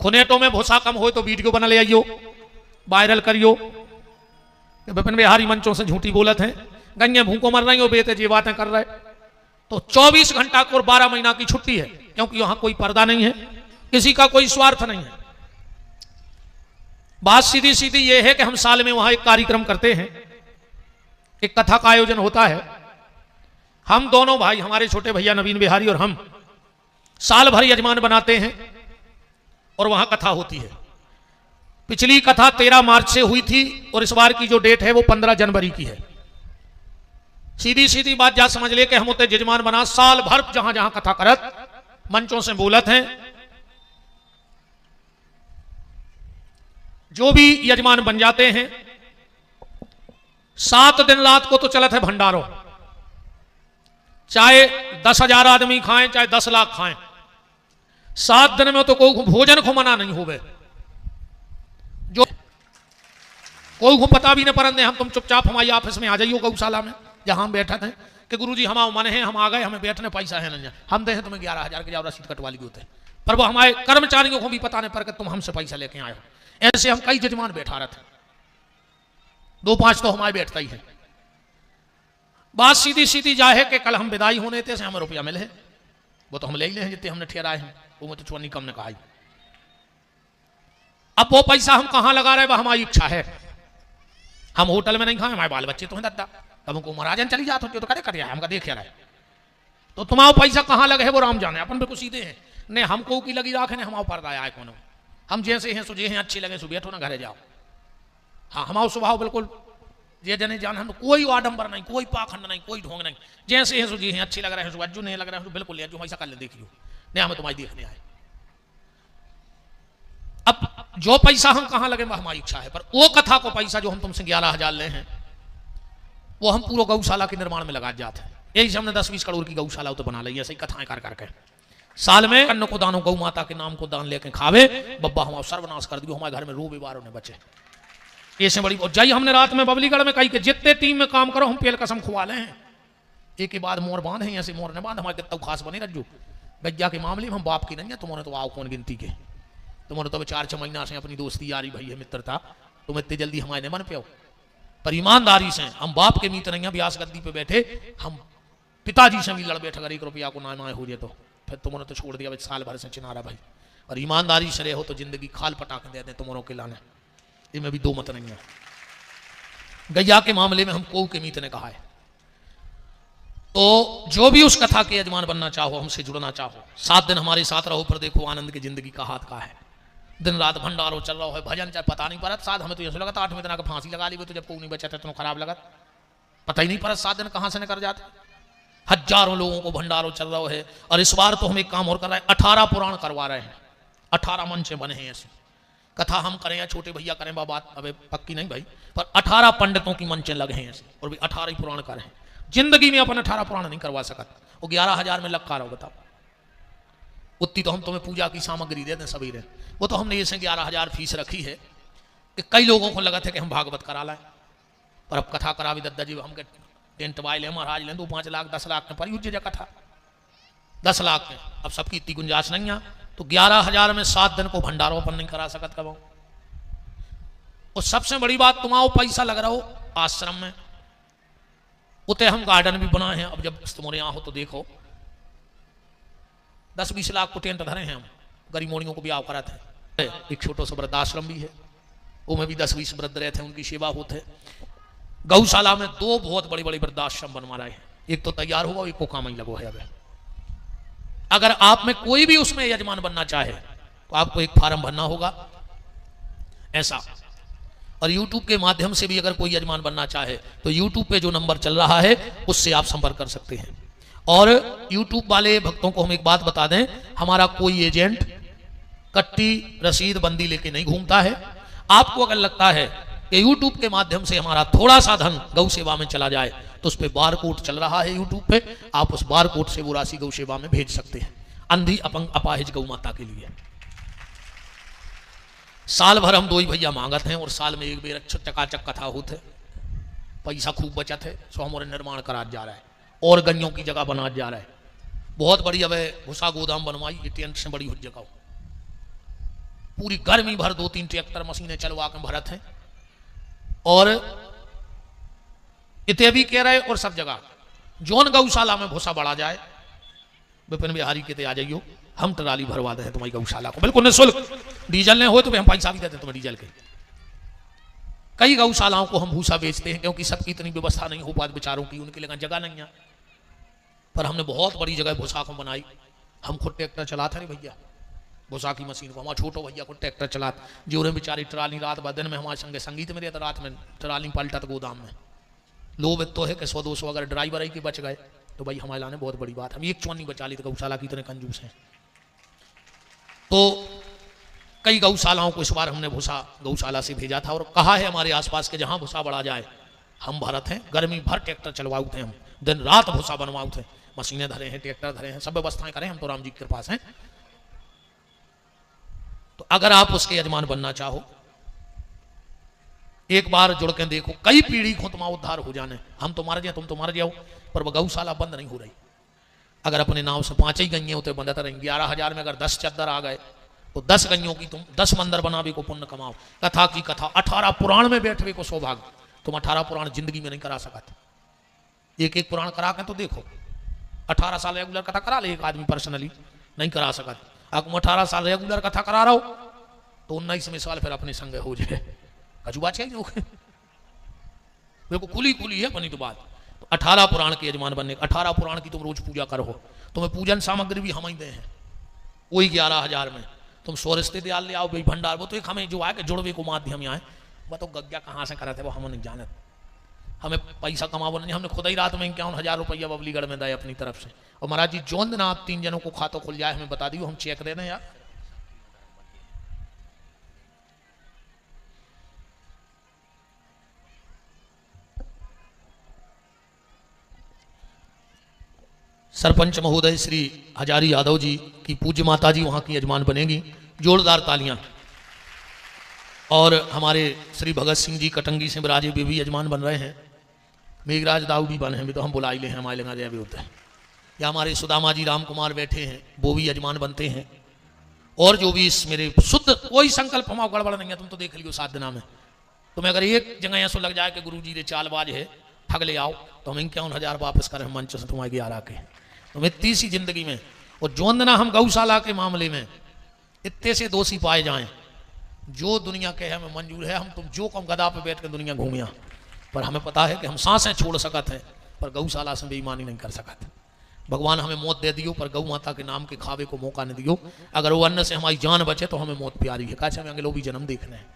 खुनेटों में भूसा कम हो तो वीडियो बना ले आइयो, वायरल करियो। विपिन बिहारी मंचों से झूठी बोलत हैं, गंगे भूखों मर रही हो, बेटे जी बातें कर रहे। तो 24 घंटा को 12 महीना की छुट्टी है, क्योंकि वहां कोई पर्दा नहीं है, किसी का कोई स्वार्थ नहीं है। बात सीधी सीधी यह है कि हम साल में वहां एक कार्यक्रम करते हैं, एक कथा का आयोजन होता है। हम दोनों भाई, हमारे छोटे भैया नवीन बिहारी और हम, साल भर यजमान बनाते हैं और वहां कथा होती है। पिछली कथा 13 मार्च से हुई थी और इस बार की जो डेट है वो 15 जनवरी की है। सीधी सीधी बात जा समझ ले कि हम उतने यजमान बना साल भर जहां जहां कथा करत मंचों से बोलत हैं। जो भी यजमान बन जाते हैं 7 दिन रात को तो चलत है भंडारों, चाहे 10,000 आदमी खाएं चाहे 10 लाख खाएं, 7 दिन में तो कोई भोजन को मना नहीं होवे। जो कोई को पता भी नहीं परंदे, हम तुम चुपचाप हमारी ऑफिस में आ जाइयो गौशाला में जहां हम बैठे थे कि गुरुजी हमारे मन है, हम आ गए, हमें बैठने पैसा है नहीं, हम दे तुम्हें 11,000 की जाओ रसीद कटवा ली होते, पर वो हमारे कर्मचारियों को भी पता नहीं पर कि तुम हमसे पैसा लेके आए हो। ऐसे हम कई यजमान बैठा रहे थे, 2-5 तो हमारे बैठता ही है। बात सीधी सीधी जा है कि कल हम विदाई होने थे से हमें रुपया मिले है, वो तो हम ले ही ले हैं जितने हमने ठहराए हैं, वो तो चोनी कम ने कहा। अब वो पैसा हम कहां लगा रहे, वह हमारी इच्छा है। हम होटल में नहीं खाए, हमारे बाल बच्चे तो हैं दद्दा, तब हमको महाराजन चली जाते होती तो करे कर हमका देख रहा है, तो तुम्हारा पैसा कहां लगे है वो राम जाने, अपन बिल्कुल सीधे हैं। नहीं हमको की लगी राखे, हमारा पर्दा आया कौन, हम जैसे हैं सुझे हैं, अच्छे लगे सुबह बैठो ना घरे जाओ। हाँ हमारा स्वभाव बिल्कुल ये जने जान, हम कोई आडंबर नहीं, कोई पाखंड नहीं, कोई ढोंग नहीं, जैसे हैं सुझे हैं, अच्छे लग रहे हैं, अज्जू नहीं लग रहे हैं बिल्कुल ले जो ऐसा कर ले देखियो, नहीं हमें तुम्हारी देखने आए। अब जो पैसा हम कहां लगे वह हमारी इच्छा है, पर वो कथा को पैसा जो हम तुमसे 11,000 ले हैं वो हम पूरा गौशाला के निर्माण में लगा जाते हैं। यही से हमने 10-20 करोड़ की गौशाला तो बना ली, ऐसे ही कथाएं कर करके साल में अन्न को दानो गौ माता के नाम को दान लेके खावे, बब्बा हमारा सर्वनाश कर दियो, हमारे घर में रो बीमारों ने बचे। ऐसे बड़ी जाई हमने रात में बबलीगढ़ में कही कि जितने टीम में काम करो हम पेल कसम खुआ ले हैं, एक के बाद मोर बांध है, ऐसे मोर ने बांध, हमारे कितना खास बने रज्जू गज्जा के मामले में हम बाप की नहीं है, तुम्हारे तो आओ कौन गिनती के, तुम्हारे तो 4-6 महीना से अपनी दोस्ती यारी भाई है मित्रता, तुम इतनी जल्दी हमारे नहीं मन पे हो। पर ईमानदारी से हम बाप के मित्र नहीं है, व्यास गद्दी पे बैठे हम पिताजी से भी लड़ बैठे, अगर 1 रुपया को नामाए हो जाए तो फिर तुमने तो छोड़ दिया साल भर से चिनारा भाई, और ईमानदारी से रहे हो तो जिंदगी खाल पटाखे दे दे तुम्हारों के लाने, इनमें भी 2 मत नहीं है। गैया के मामले में हम को के मीत ने कहा है, तो जो भी उस कथा के यजमान बनना चाहो, हमसे जुड़ना चाहो, 7 दिन हमारे साथ रहो, पर देखो आनंद की जिंदगी का हाथ का है, दिन रात भंडारो चल रहा है, भजन चाहे पता नहीं पड़त। 7 हमें तो ऐसा लगा था 8वें दिन आकर फांसी लगा ली, तो जब कोई नहीं बचा था तो खराब लगा, पता ही नहीं पड़ा 7 दिन कहां से निकल जाते। हजारों लोगों को भंडारो चल रहा है, और इस बार तो हम एक काम और कर रहे हैं, 18 पुराण करवा रहे हैं, 18 मंच बने हैं ऐसे, कथा हम करें या छोटे भैया करें, बात अबे पक्की नहीं भाई, पर 18 पंडितों की मंचें लगे हैं ऐसे, और भी 18 ही पुराण करें। जिंदगी में अपन 18 पुराण नहीं करवा सकते, वो 11,000 में लग रहो बताओ, उतनी तो हम तुम्हें पूजा की सामग्री दे दें सभी रहे, वो तो हमने ऐसे 11,000 फीस रखी है कि कई लोगों को लगा था कि हम भागवत करा लाएं, पर अब कथा करा भी दद्दा जी हम टेंट वाले ले महाराज लें 2-5 लाख 10 लाख में पर युद्ध जगह था 10 लाख में, अब सबकी इतनी गुंजाइश नहीं है, तो 11,000 में 7 दिन को भंडारोपन नहीं करा सकत कब। और सबसे बड़ी बात तुम्हारा पैसा लग रहा हो आश्रम में, उते हम गार्डन भी बनाए हैं, अब जब तुम्हारे यहाँ हो तो देखो 10-20 लाख को टेंट धरे हैं हम, गरीब मोड़ियों को भी आओ कराते हैं, एक छोटा सा वृद्धाश्रम भी है, उसमें भी 10-20 वृद्ध रहते हैं, उनकी सेवा होते है। गौशाला में 2 बहुत बड़े बड़े वृद्धाश्रम बनवा रहे हैं, एक तो तैयार होगा, एक को काम ही लगो है। अब अगर आप में कोई भी उसमें यजमान बनना चाहे तो आपको एक फार्म भरना होगा ऐसा। और YouTube के माध्यम से भी अगर कोई यजमान बनना चाहे तो YouTube पे जो नंबर चल रहा है उससे आप संपर्क कर सकते हैं। और YouTube वाले भक्तों को हम एक बात बता दें, हमारा कोई एजेंट कट्टी रसीद बंदी लेके नहीं घूमता है। आपको अगर लगता है कि YouTube के माध्यम से हमारा थोड़ा सा धन गौ सेवा में चला जाए तो उस पर बार कोड चल रहा है YouTube पे, आप उस बार कोड से वो राशि गौ सेवा में भेज सकते हैं, अंधी अपंग अपाहिज गौ माता के लिए। साल भर हम 2 ही भैया मांगत हैं और साल में एक बेर चकाचक कथा होते, पैसा खूब बचत है, सो हमारे निर्माण करा जा रहा है और गन्यों की जगह बना जा रहा है। बहुत बड़ी अब भूसा गोदाम बनवाई, ये टेंट से बड़ी हो जगह, पूरी गर्मी भर 2-3 ट्रैक्टर मशीनें चलवा के भरत हैं। और इतने भी कह रहे और सब जगह जौन गौशाला में भूसा बढ़ा जाए, विपिन बिहारी कहते आ जाइयो, हम ट्राली भरवा दे तुम्हारी गौशाला को बिल्कुल निःशुल्क। डीजल नहीं हो तो हम पैसा भी देते तुम्हें डीजल के। कई गौशालाओं को हम भूसा बेचते हैं क्योंकि सबकी इतनी व्यवस्था नहीं हो पाती बेचारों की, उनके लिए जगह नहीं है। पर हमने बहुत बड़ी जगह भूसा को बनाई, हम खुद ट्रैक्टर चलाते रहे भैया, भूसा की मशीन को हमारा छोटो भैया को ट्रैक्टर चलाते, जो बेचारी ट्राली रात भर दिन में हमारे संगे संगीत में रहता, रात में ट्राली पलटत गोदाम में। लोभ तो है कि 100-200 अगर ड्राइवर ही के बच गए तो भाई हमारे लाने बहुत बड़ी बात, हम एक चौनी बचा ली तो गौशाला की इतने कंजूस हैं। तो कई गौशालाओं को इस बार हमने भूसा गौशाला से भेजा था और कहा है हमारे आसपास के जहां भूसा बढ़ा जाए हम भरत हैं। गर्मी भर ट्रैक्टर चलवाऊ थे, हम दिन रात भूसा बनवाऊ थे, मशीनें धरे हैं, ट्रैक्टर धरे हैं, सब व्यवस्थाएं करें, हम तो राम जी के पास हैं। तो अगर आप उसके यजमान बनना चाहो, एक बार जुड़ के देखो, कई पीढ़ी को तुम्हारा उद्धार हो जाने। हम तो मार जाए, तुम तो मार जाओ, पर वह गौशाला बंद नहीं हो रही। अगर अपने नाम से 5 ही गईए होते बंधते रहेंगे। 11,000 में अगर 10 चद्दर आ गए तो 10 गईयों की तुम 10 मंदिर बनावे को पुण्य कमाओ। कथा की कथा 18 पुराण में बैठवे को सौभाग्य, तुम 18 पुराण जिंदगी में नहीं करा सकते। एक पुराण करा के तो देखो, 18 साल रेगुलर कथा करा ले एक आदमी पर्सनली, नहीं करा सकते। अब तुम 18 साल रेगुलर कथा करा रहो तो 19वें साल फिर अपने संग हो जाए, कचुआ चाहिए बिल्कुल खुली है बनी तो बात। तो 18 पुराण के यजमान बनने, 18 पुराण की तुम रोज पूजा करो, तुम्हें पूजन सामग्री भी हम ही दे हैं, वही 11,000 में तुम 100 रिश्ते दयाल ले आओ भाई भंडार। वो तो एक हमें जो आए कि जुड़वे को माध्यम आए, वह तो गग्या कहाँ से करते वो हम नहीं जानते, हमें पैसा कमावो नहीं। हमने खुद ही रात में 51,000 रुपया बबलीगढ़ में दिए अपनी तरफ से। और महाराज जी जोन दिन आप 3 जनों को खातो खुल जाए हमें बता दियो, हम चेक दे दें यार। सरपंच महोदय श्री हजारी यादव जी की पूज्य माता जी वहाँ की यजमान बनेगी, जोरदार तालियां। और हमारे श्री भगत सिंह जी कटंगी से विराजे वे भी यजमान बन रहे हैं, मेघराज दाऊ भी बने हैं, भी तो हम बुला ही ले हैं, हमारे लगा भी होता है। या हमारे सुदामा जी राम कुमार बैठे हैं, वो भी यजमान बनते हैं। और जो भी इस मेरे शुद्ध कोई संकल्प हमारा गड़बड़ नहीं है, तुम तो देख लियो 7 दिना में। तुम्हें अगर एक जगह ऐसा लग जाए कि गुरु जी ने चालबाज है ठग ले आओ, तो हम 51,000 वापस करें मंच से तुम्हारे 11 के। तुम्हें 30 ही जिंदगी में। और जोंदना हम गौशाला के मामले में इतने से दोषी पाए जाएं, जो दुनिया के हमें मंजूर है, हम तुम जो कम गदा पे बैठ कर दुनिया घूमिया, पर हमें पता है कि हम सांसें छोड़ सकते हैं, पर गौशाला से बेईमानी नहीं कर सकते। भगवान हमें मौत दे दियो पर गौ माता के नाम के खावे को मौका नहीं दियो। अगर वो अन्न से हमारी जान बचे तो हमें मौत प्यारी है, कैसे हमें अगले भी जन्म देखने हैं।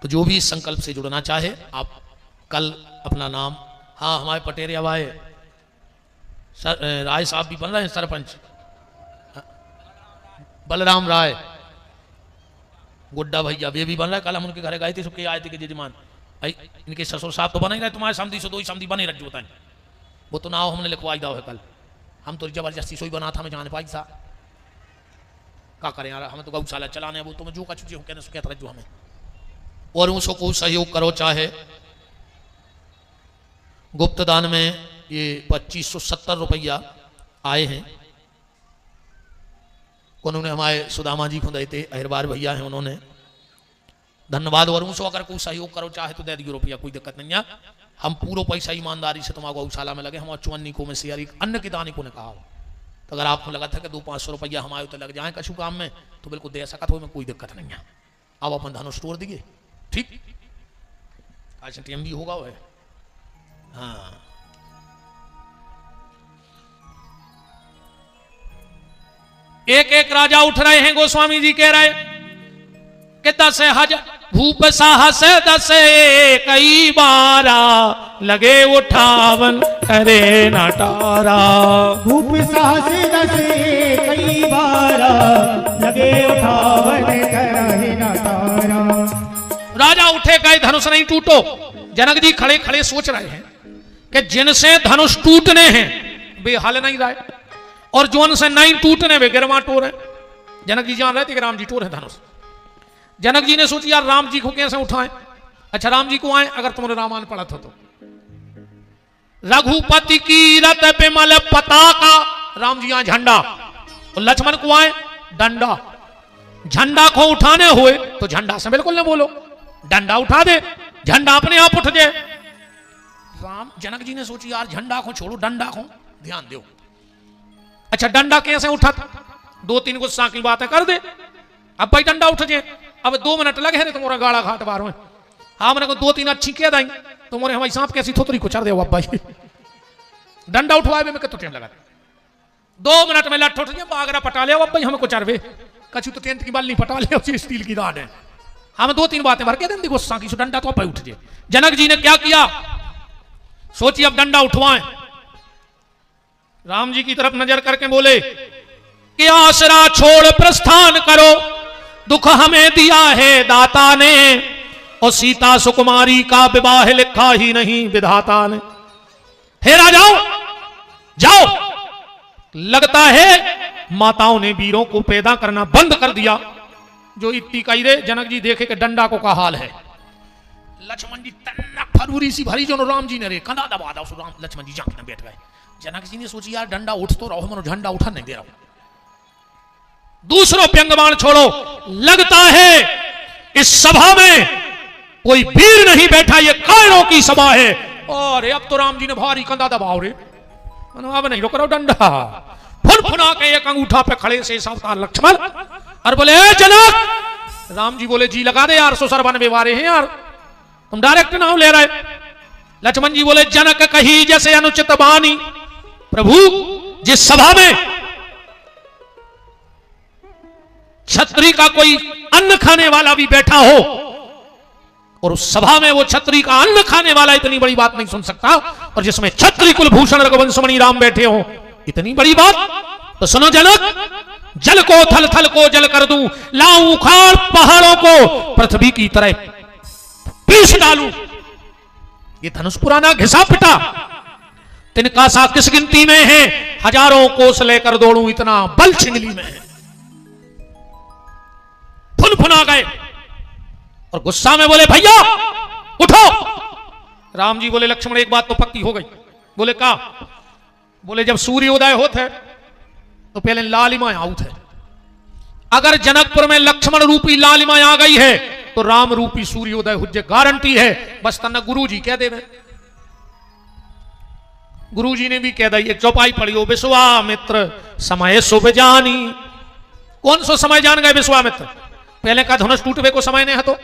तो जो भी इस संकल्प से जुड़ना चाहे, आप कल अपना नाम, हाँ हमारे पटेरिया भाई राय साहब भी बन रहे हैं, सरपंच बलराम राय, गुड्डा भैया वे भी बन रहा है। कल हम उनके घर गए थे, सबके आए थे कि जजमान इनके ससुर साहब तो बने रहे, तुम्हारे समझी से 2 ही समझी बने रख जोता है, वो तो नाव हमने लिखवाई दाव है। कल हम तो जबरदस्ती सोई बना था, मैं जान पाई सा क्या करें यार, हमें तो गौशाला चलाने, वो तुम्हें जो का चुकी हो कहने से कहता जो हमें। और उसको सहयोग करो, चाहे गुप्त दान में ये 2570 रुपया आए हैं, उन्होंने हमारे सुदामा जी को दे थे, अहिरबार भैया हैं, उन्होंने धन्यवाद। और उसको अगर कोई सहयोग करो चाहे तो दे दियो रुपया, कोई दिक्कत नहीं है। हम पूरा पैसा ईमानदारी से तुम्हारा गौशाला में लगे, हम 54 को में से यार अन्य के दानी को ने कहा तो अगर आपको लगा था कि 200-500 रुपया हमारे तो लग जाए कछु काम में, तो बिल्कुल दे सकत हो, में कोई दिक्कत नहीं है। आप अपन धनुष तोड़ दिए, ठीक, आज टीएम भी होगा वो है। हाँ, एक एक राजा उठ रहे हैं, गोस्वामी जी कह रहे कि 10,000 भूप साहस 10 कई बारा लगे उठावन करे नटारा। भूप साहस 10 कई बारा लगे उठावन करे नटारा। राजा उठे गए, धनुष नहीं टूटो। जनक जी खड़े खड़े सोच रहे हैं कि जिनसे धनुष टूटने हैं वे हल नहीं रहे, और जो उनसे नहीं टूटने वे गिरवा टोर है। जनक जी जान रहे थे कि राम जी टोर है धनुष। जनक जी ने सोची यार राम जी को कैसे उठाएं। अच्छा राम जी को आए, अगर तुमने रामायण पढ़ा था तो रघुपति की रथ बिमल पताका, राम जी यहाँ झंडा, और लक्ष्मण को आए डंडा। झंडा को उठाने हुए तो झंडा से बिल्कुल न बोलो, डंडा उठा दे, झंडा अपने आप उठ जाए। राम जनक जी ने सोची यार झंडा को छोड़ो, डंडा को ध्यान दो। अच्छा डंडा कैसे उठा, 2-3 गुस्सा की बातें कर दे, अब भाई डंडा उठ जाए। अब 2 मिनट लगे हैं तुम्हारा गाड़ा घाट बार में। हाँ मैंने को 2-3 अच्छी कह दाई तुम्हारे हमारी सांप कैसी थोतरी को चढ़ दे अब भाई। डंडा उठवाए में कितना टाइम लगा, 2 मिनट में लट उठ जाए, बागरा पटा ले अब भाई हमें को चढ़वे कछु तो टेंट की बाल नहीं पटा ले, उसी स्टील की राड है। हमें 2-3 बातें भर के दें गुस्सा की, डंडा तो अब उठ जाए। जनक जी ने क्या किया, सोचिए अब डंडा उठवाएं। राम जी की तरफ नजर करके बोले कि आसरा छोड़ प्रस्थान करो, दुख हमें दिया है दाता ने, और सीता सुकुमारी का विवाह लिखा ही नहीं विधाता ने। हे राजाओ जाओ, लगता है माताओं ने वीरों को पैदा करना बंद कर दिया। जो इतनी कही रे जनक जी देखे कि डंडा को का हाल है। लक्ष्मण जी तन्नक फरूरी सी भरी जो राम जी ने रे कंधा दबा दो, राम लक्ष्मण जी जाके बैठ गए। जनक जी ने सोची यार डंडा उठ तो रहो, मनो झंडा उठा नहीं दे रहा। दूसरों व्यंगबाण छोड़ो, लगता है इस सभा में कोई वीर नहीं बैठा, ये कायरों की सभा है। और अब तो राम जी ने भारी कंधा दबाओ रे, अब नहीं रोक रहा डंडा। फुनफुना के एक अंगूठा पे खड़े से अवतार लक्ष्मण और बोले जनक। राम जी बोले जी लगा दे यार, ससुर बन बेवारे हैं यार, तुम डायरेक्ट नाम ले रहे। लक्ष्मण जी बोले जनक कही जैसे अनुचित बानी, प्रभु जिस सभा में छत्री का कोई अन्न खाने वाला भी बैठा हो, और उस सभा में वो छत्री का अन्न खाने वाला इतनी बड़ी बात नहीं सुन सकता, और जिसमें छत्री कुलभूषण रघुवंशमणि राम बैठे हो इतनी बड़ी बात, तो सुनो जनक, जल को थल थल को जल कर दूं, लाऊं उखाड़ पहाड़ों को पृथ्वी की तरह पीस डालूं। ये धनुष पुराना घिसा पिटा, तिनका सा किस गिनती में है, हजारों कोस लेकर दौड़ूं इतना बल छिंगली में है। फुनफुना गए और गुस्सा में बोले भैया उठो। राम जी बोले लक्ष्मण एक बात तो पक्की हो गई। बोले का? बोले जब सूर्योदय होता है तो पहले लालिमा आउट है। अगर जनकपुर में लक्ष्मण रूपी लालिमा आ गई है तो राम रूपी सूर्योदय हो जाए, गारंटी है। बस तन्ना गुरु जी कह देवे। गुरु जी ने भी कह दी, एक चौपाई पढ़ी हो, विश्वामित्र समय शुभ जानी। कौन सो समय जान गए विश्वामित्र? पहले का धनुष टूटवे को समय नहीं है तो,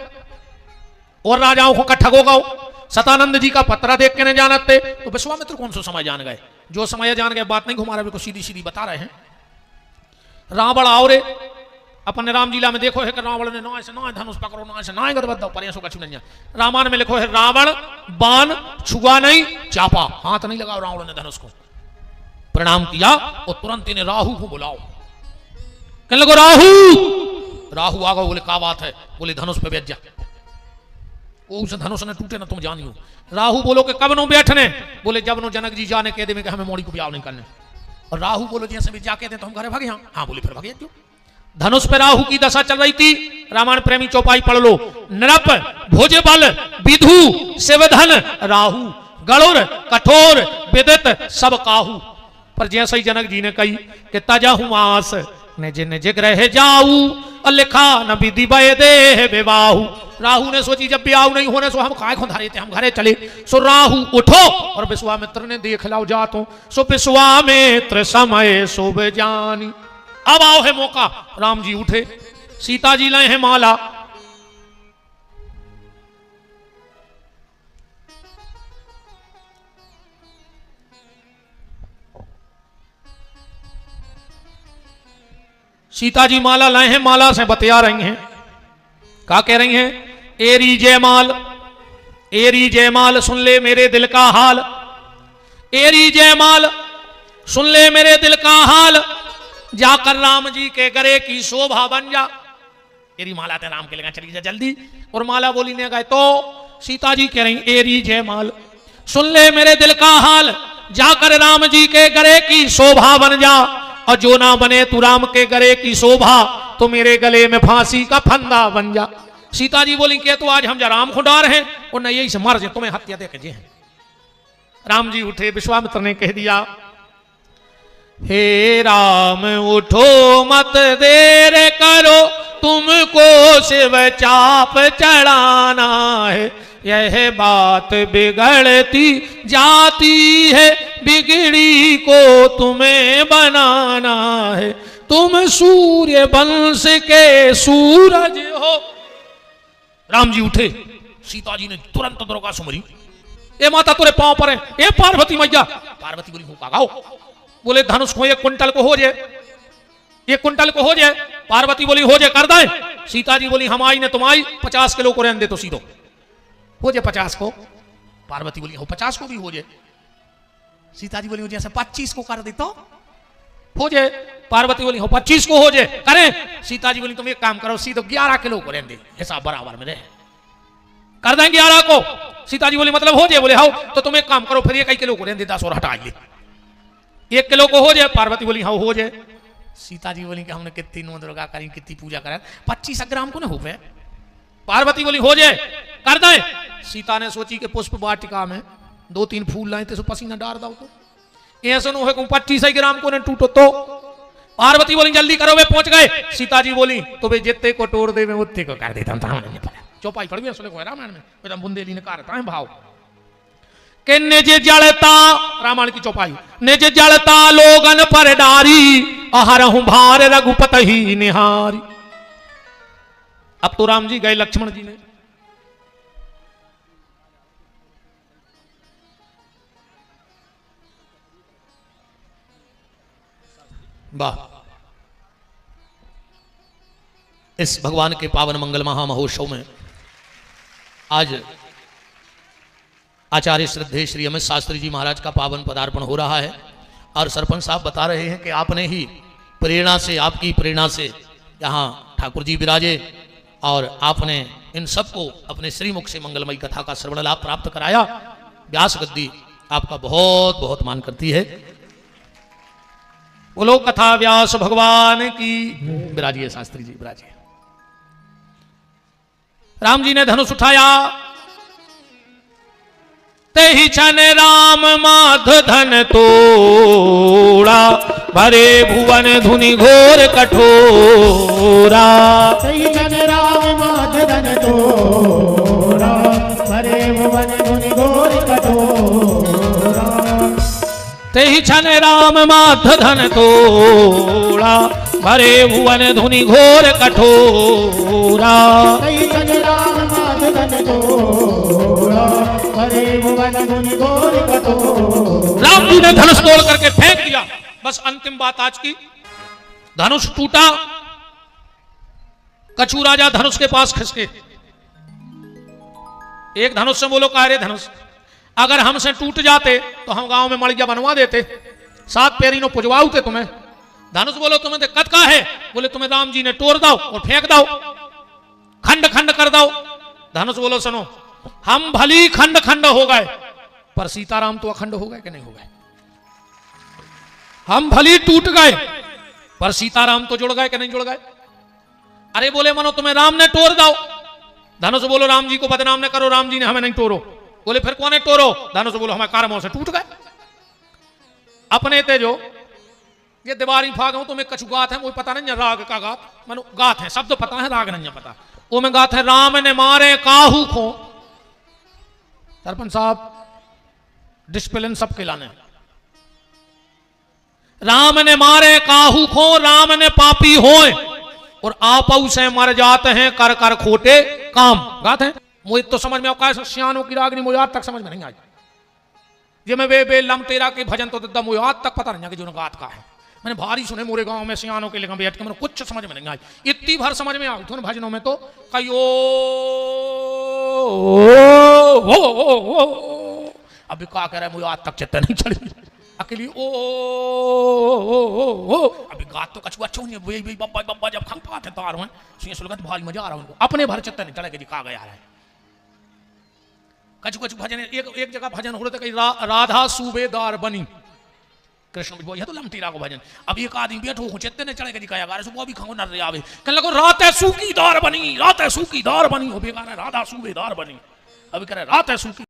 और राजाओं को कट्ठा हो गओ। सतानंद जी का पत्रा देख के नहीं जानते तो विश्वामित्र कौन सा समय जान गए? जो समय जान गए बात नहीं घुमा रहे, बिल्कुल सीधी सीधी बता रहे हैं। रावण आओ रे, अपने राम जिला में देखो है कि रावण ने ना से ना धनुष पकड़ो, ना से ना गदबद दो परियों का चुनैया। रामायण में लिखो है रावण बाण छुआ नहीं, चापा हाथ नहीं लगाओ रावण ने धनुष को। प्रणाम किया और तुरंत इन्हें राहु को बुलाओ। कहने लगो राहु। राहु आ गए, बोले क्या बात है? बोले धनुष पे बैठ जा। उस धनुष ने टूटे ना तुम जानियो। राहु बोलो कि कब नो बैठने? बोले जब नो जनक जी जाने कह दे कि हमें मोड़ी को ब्याह नहीं करने। और राहु बोलो जैसे भी जाके दे तो हम घरे भागे। हाँ बोले फिर भागे क्यों? धनुष पे राहु की दशा चल रही थी। रामायण प्रेमी चौपाई पढ़ लो। नृप भोज बल विधु शिवधन राहु, गणुर कठोर विदित सब काहू। पर जैसे ही जनक जी ने कही कि तजहु आस निज निज ग्रह जाऊ लिखा न विधि वै देह विवाहु। राहु ने सोची जब ब्याह नहीं होने सो हम काय खुंधारे थे, हम घरे चले। सो राहु उठो और विश्वामित्र ने देख लाओ जातो। सो विश्वामित्र समय शुभ जानी। अब आओ है मौका। राम जी उठे, सीता जी लाए हैं माला। सीता जी माला लाए हैं, माला से बतिया रही हैं। क्या कह रही हैं? एरी जयमाल, एरी जयमाल सुन ले मेरे दिल का हाल। एरी जयमाल सुन ले मेरे दिल का हाल, जाकर राम जी के गले की शोभा बन जा। एरी माला ते राम के लगा चली जा जल्दी। और माला बोली ने गए तो सीता जी कह रही एरी जयमाल सुन ले मेरे दिल का हाल, जाकर राम जी के गले की शोभा बन जा। और जो ना बने तू राम के गले की शोभा, तो मेरे गले में फांसी का फंदा बन जा। सीता जी बोली कि तो आज हम जा राम खुंडार हैं और न यही से मर जाए, तुम्हें हत्या दे के हैं। राम जी उठे, विश्वामित्र ने कह दिया हे राम उठो मत देर करो, तुमको शिव चाप चढ़ाना है। यह बात बिगड़ती जाती है, बिगड़ी को तुम्हें बनाना है। तुम सूर्य वंश के सूरज हो। राम जी उठे, सीता जी ने तुरंत दुर्गा सुमरी। ए माता तेरे पांव पर है, ए पार्वती मैया। पार्वती बोली हुक्का गाओ। बोले धनुष को 1 कुंटल को हो जाए, 1 कुंटल को हो जाए। पार्वती बोली हो जाए, कर दे। सीता जी बोली हम आई ने तुम आई, 50 किलो को रहने दे तो सीधो हो जाए 50 को। पार्वती बोली हो 50 को भी हो जाए। सीता जी बोली हो जैसे 25 को कर दे तो हो जाए। पार्वती बोली हो 25 को हो जाए, करें। सीता जी बोली तुम एक काम करो, सीधो 11 किलो को रहने दे, हिसाब बराबर में रहे, कर देंगे 11 को। सीता जी बोली मतलब हो जाए। बोले हाँ तो तुम एक काम करो फिर 1 किलो को रहने दे, 10 और हटाइए, 1 किलो को हो जाए। पार्वती बोली हाँ हो जाए। सीता जी बोली कि हमने कितनी नो दुर्गा करी, कितनी पूजा करा, 25 ग्राम को ना हो गए। पार्वती बोली हो जाए, कर दे। सीता ने सोची कि पुष्प वाटिका में 2-3 फूल लाए थे, सो पसीना डाल दो तो ऐसा न हो 25 ग्राम को न टूटो तो। पार्वती बोली जल्दी करो, वे पहुंच गए। सीता जी बोली तो वे जितने को तोड़ दे मैं उतने को कर देता हूं। चौपाई पड़ गई असले को रामायण में, एकदम बुंदेली ने करता है भाव के निज जलता, रामायण की चौपाई। निज जलता लोगन पर डारी, अहरहु भार रघुपत ही निहारी। अब तो राम जी गए, लक्ष्मण जी ने वाह, इस भगवान के पावन मंगल महामहोत्सव में आज आचार्य श्रद्धेय श्री अमित शास्त्री जी महाराज का पावन पदार्पण हो रहा है। और सरपंच साहब बता रहे हैं कि आपने ही प्रेरणा से, आपकी प्रेरणा से यहाँ ठाकुर जी विराजे और आपने इन सबको अपने श्रीमुख से मंगलमयी कथा का श्रवण लाभ प्राप्त कराया। व्यास गद्दी आपका बहुत बहुत मान करती है। बोलो कथा व्यास भगवान की। विराजिए शास्त्री जी, विराजिए। राम जी ने धनुष उठाया, ते ही छन राम माध धन तोड़ा, भरे भुवन धुनि घोर कठोरा। ते ही छन राम माध धन तोड़ा, भरे भुवन धुनि घोर कठोरा। ते ही छन राम माध धन तोड़ा, भरे भुवन धुनि घोर कठोरा। ते ही छन राम माध धन तोड़ा, भरे भुवन धुनि घोर कठोरा। राम जी ने धनुष तोड़ करके फेंक दिया। बस अंतिम बात आज की, धनुष टूटा, कछु राजा धनुष के पास खिसके। एक धनुष से बोलो कारे धनुष, अगर हमसे टूट जाते तो हम गांव में मड़िया बनवा देते, 7 पेरी नो पुजवाऊ थे तुम्हें। धनुष बोलो तुम्हें दिक्कत का है? बोले तुम्हें राम जी ने तोड़ दो और फेंक दो, खंड खंड कर दो। धनुष बोलो सुनो, हम भली खंड खंड हो गए, पर सीताराम तो अखंड हो गए कि नहीं हो गए? हम भली टूट गए, पर सीताराम तो जुड़ गए कि नहीं जुड़ गए? अरे बोले मनो तुम्हें राम ने तोड़ दो। धनुष बोलो राम जी को बदनाम न करो, राम जी ने हमें नहीं तोड़ो। बोले फिर कौन है तोड़ो? धनुष बोलो हमें कर्मों से टूट गए, अपने थे जो ये दीवारी फाग तो मैं कछु गात है, मुझे पता नहीं राग का गात, मनु गात है, शब्द पता है, राग नहीं पता। वो में गात है, राम ने मारे काहू खो। सरपंच साहब डिसिप्लिन सबके लाने। राम ने मारे काहू खो, राम ने पापी होए, और आपऊ से मर जाते हैं कर कर खोटे काम। गात है, मुझे तो समझ में आता है, सियानों की रागनी मुझे आज तक समझ में नहीं आई। ये मैं वे लम तेरा के भजन तो दद्दा मुझे आज तक पता नहीं कि जो गात का है। मैंने भारी सुने मोरे गांव में सियानों के लिए बैठ के, मैंने कुछ समझ में नहीं आई। इतनी भर समझ में आई थोड़े भजनों में तो कयो अभी का कह रहा है, मुझे आज तक चित्त नहीं चली अकेली ओ अभी गात तो कछु अच्छा नहीं। वे बब्बा बब्बा जब खंग पाते तार में सुनिए सुलगत भारी मजा आ रहा है उनको, अपने भर चित्त नहीं चले कि का गया है। कछु कछु भजन, एक जगह भजन हो रहे थे, राधा सूबेदार बनी, कृष्ण यह तो लमटीरा को भजन। अब एक आदमी बैठो हो चित्ते ने चढ़े के दिखाया गा सुबह भी खाओ न रे आवे, कहने लगो रात है सूकीदार बनी, रात है सूकीदार बनी, हो बेकार है राधा सूबेदार बनी। अभी कह रहे रात है सूकी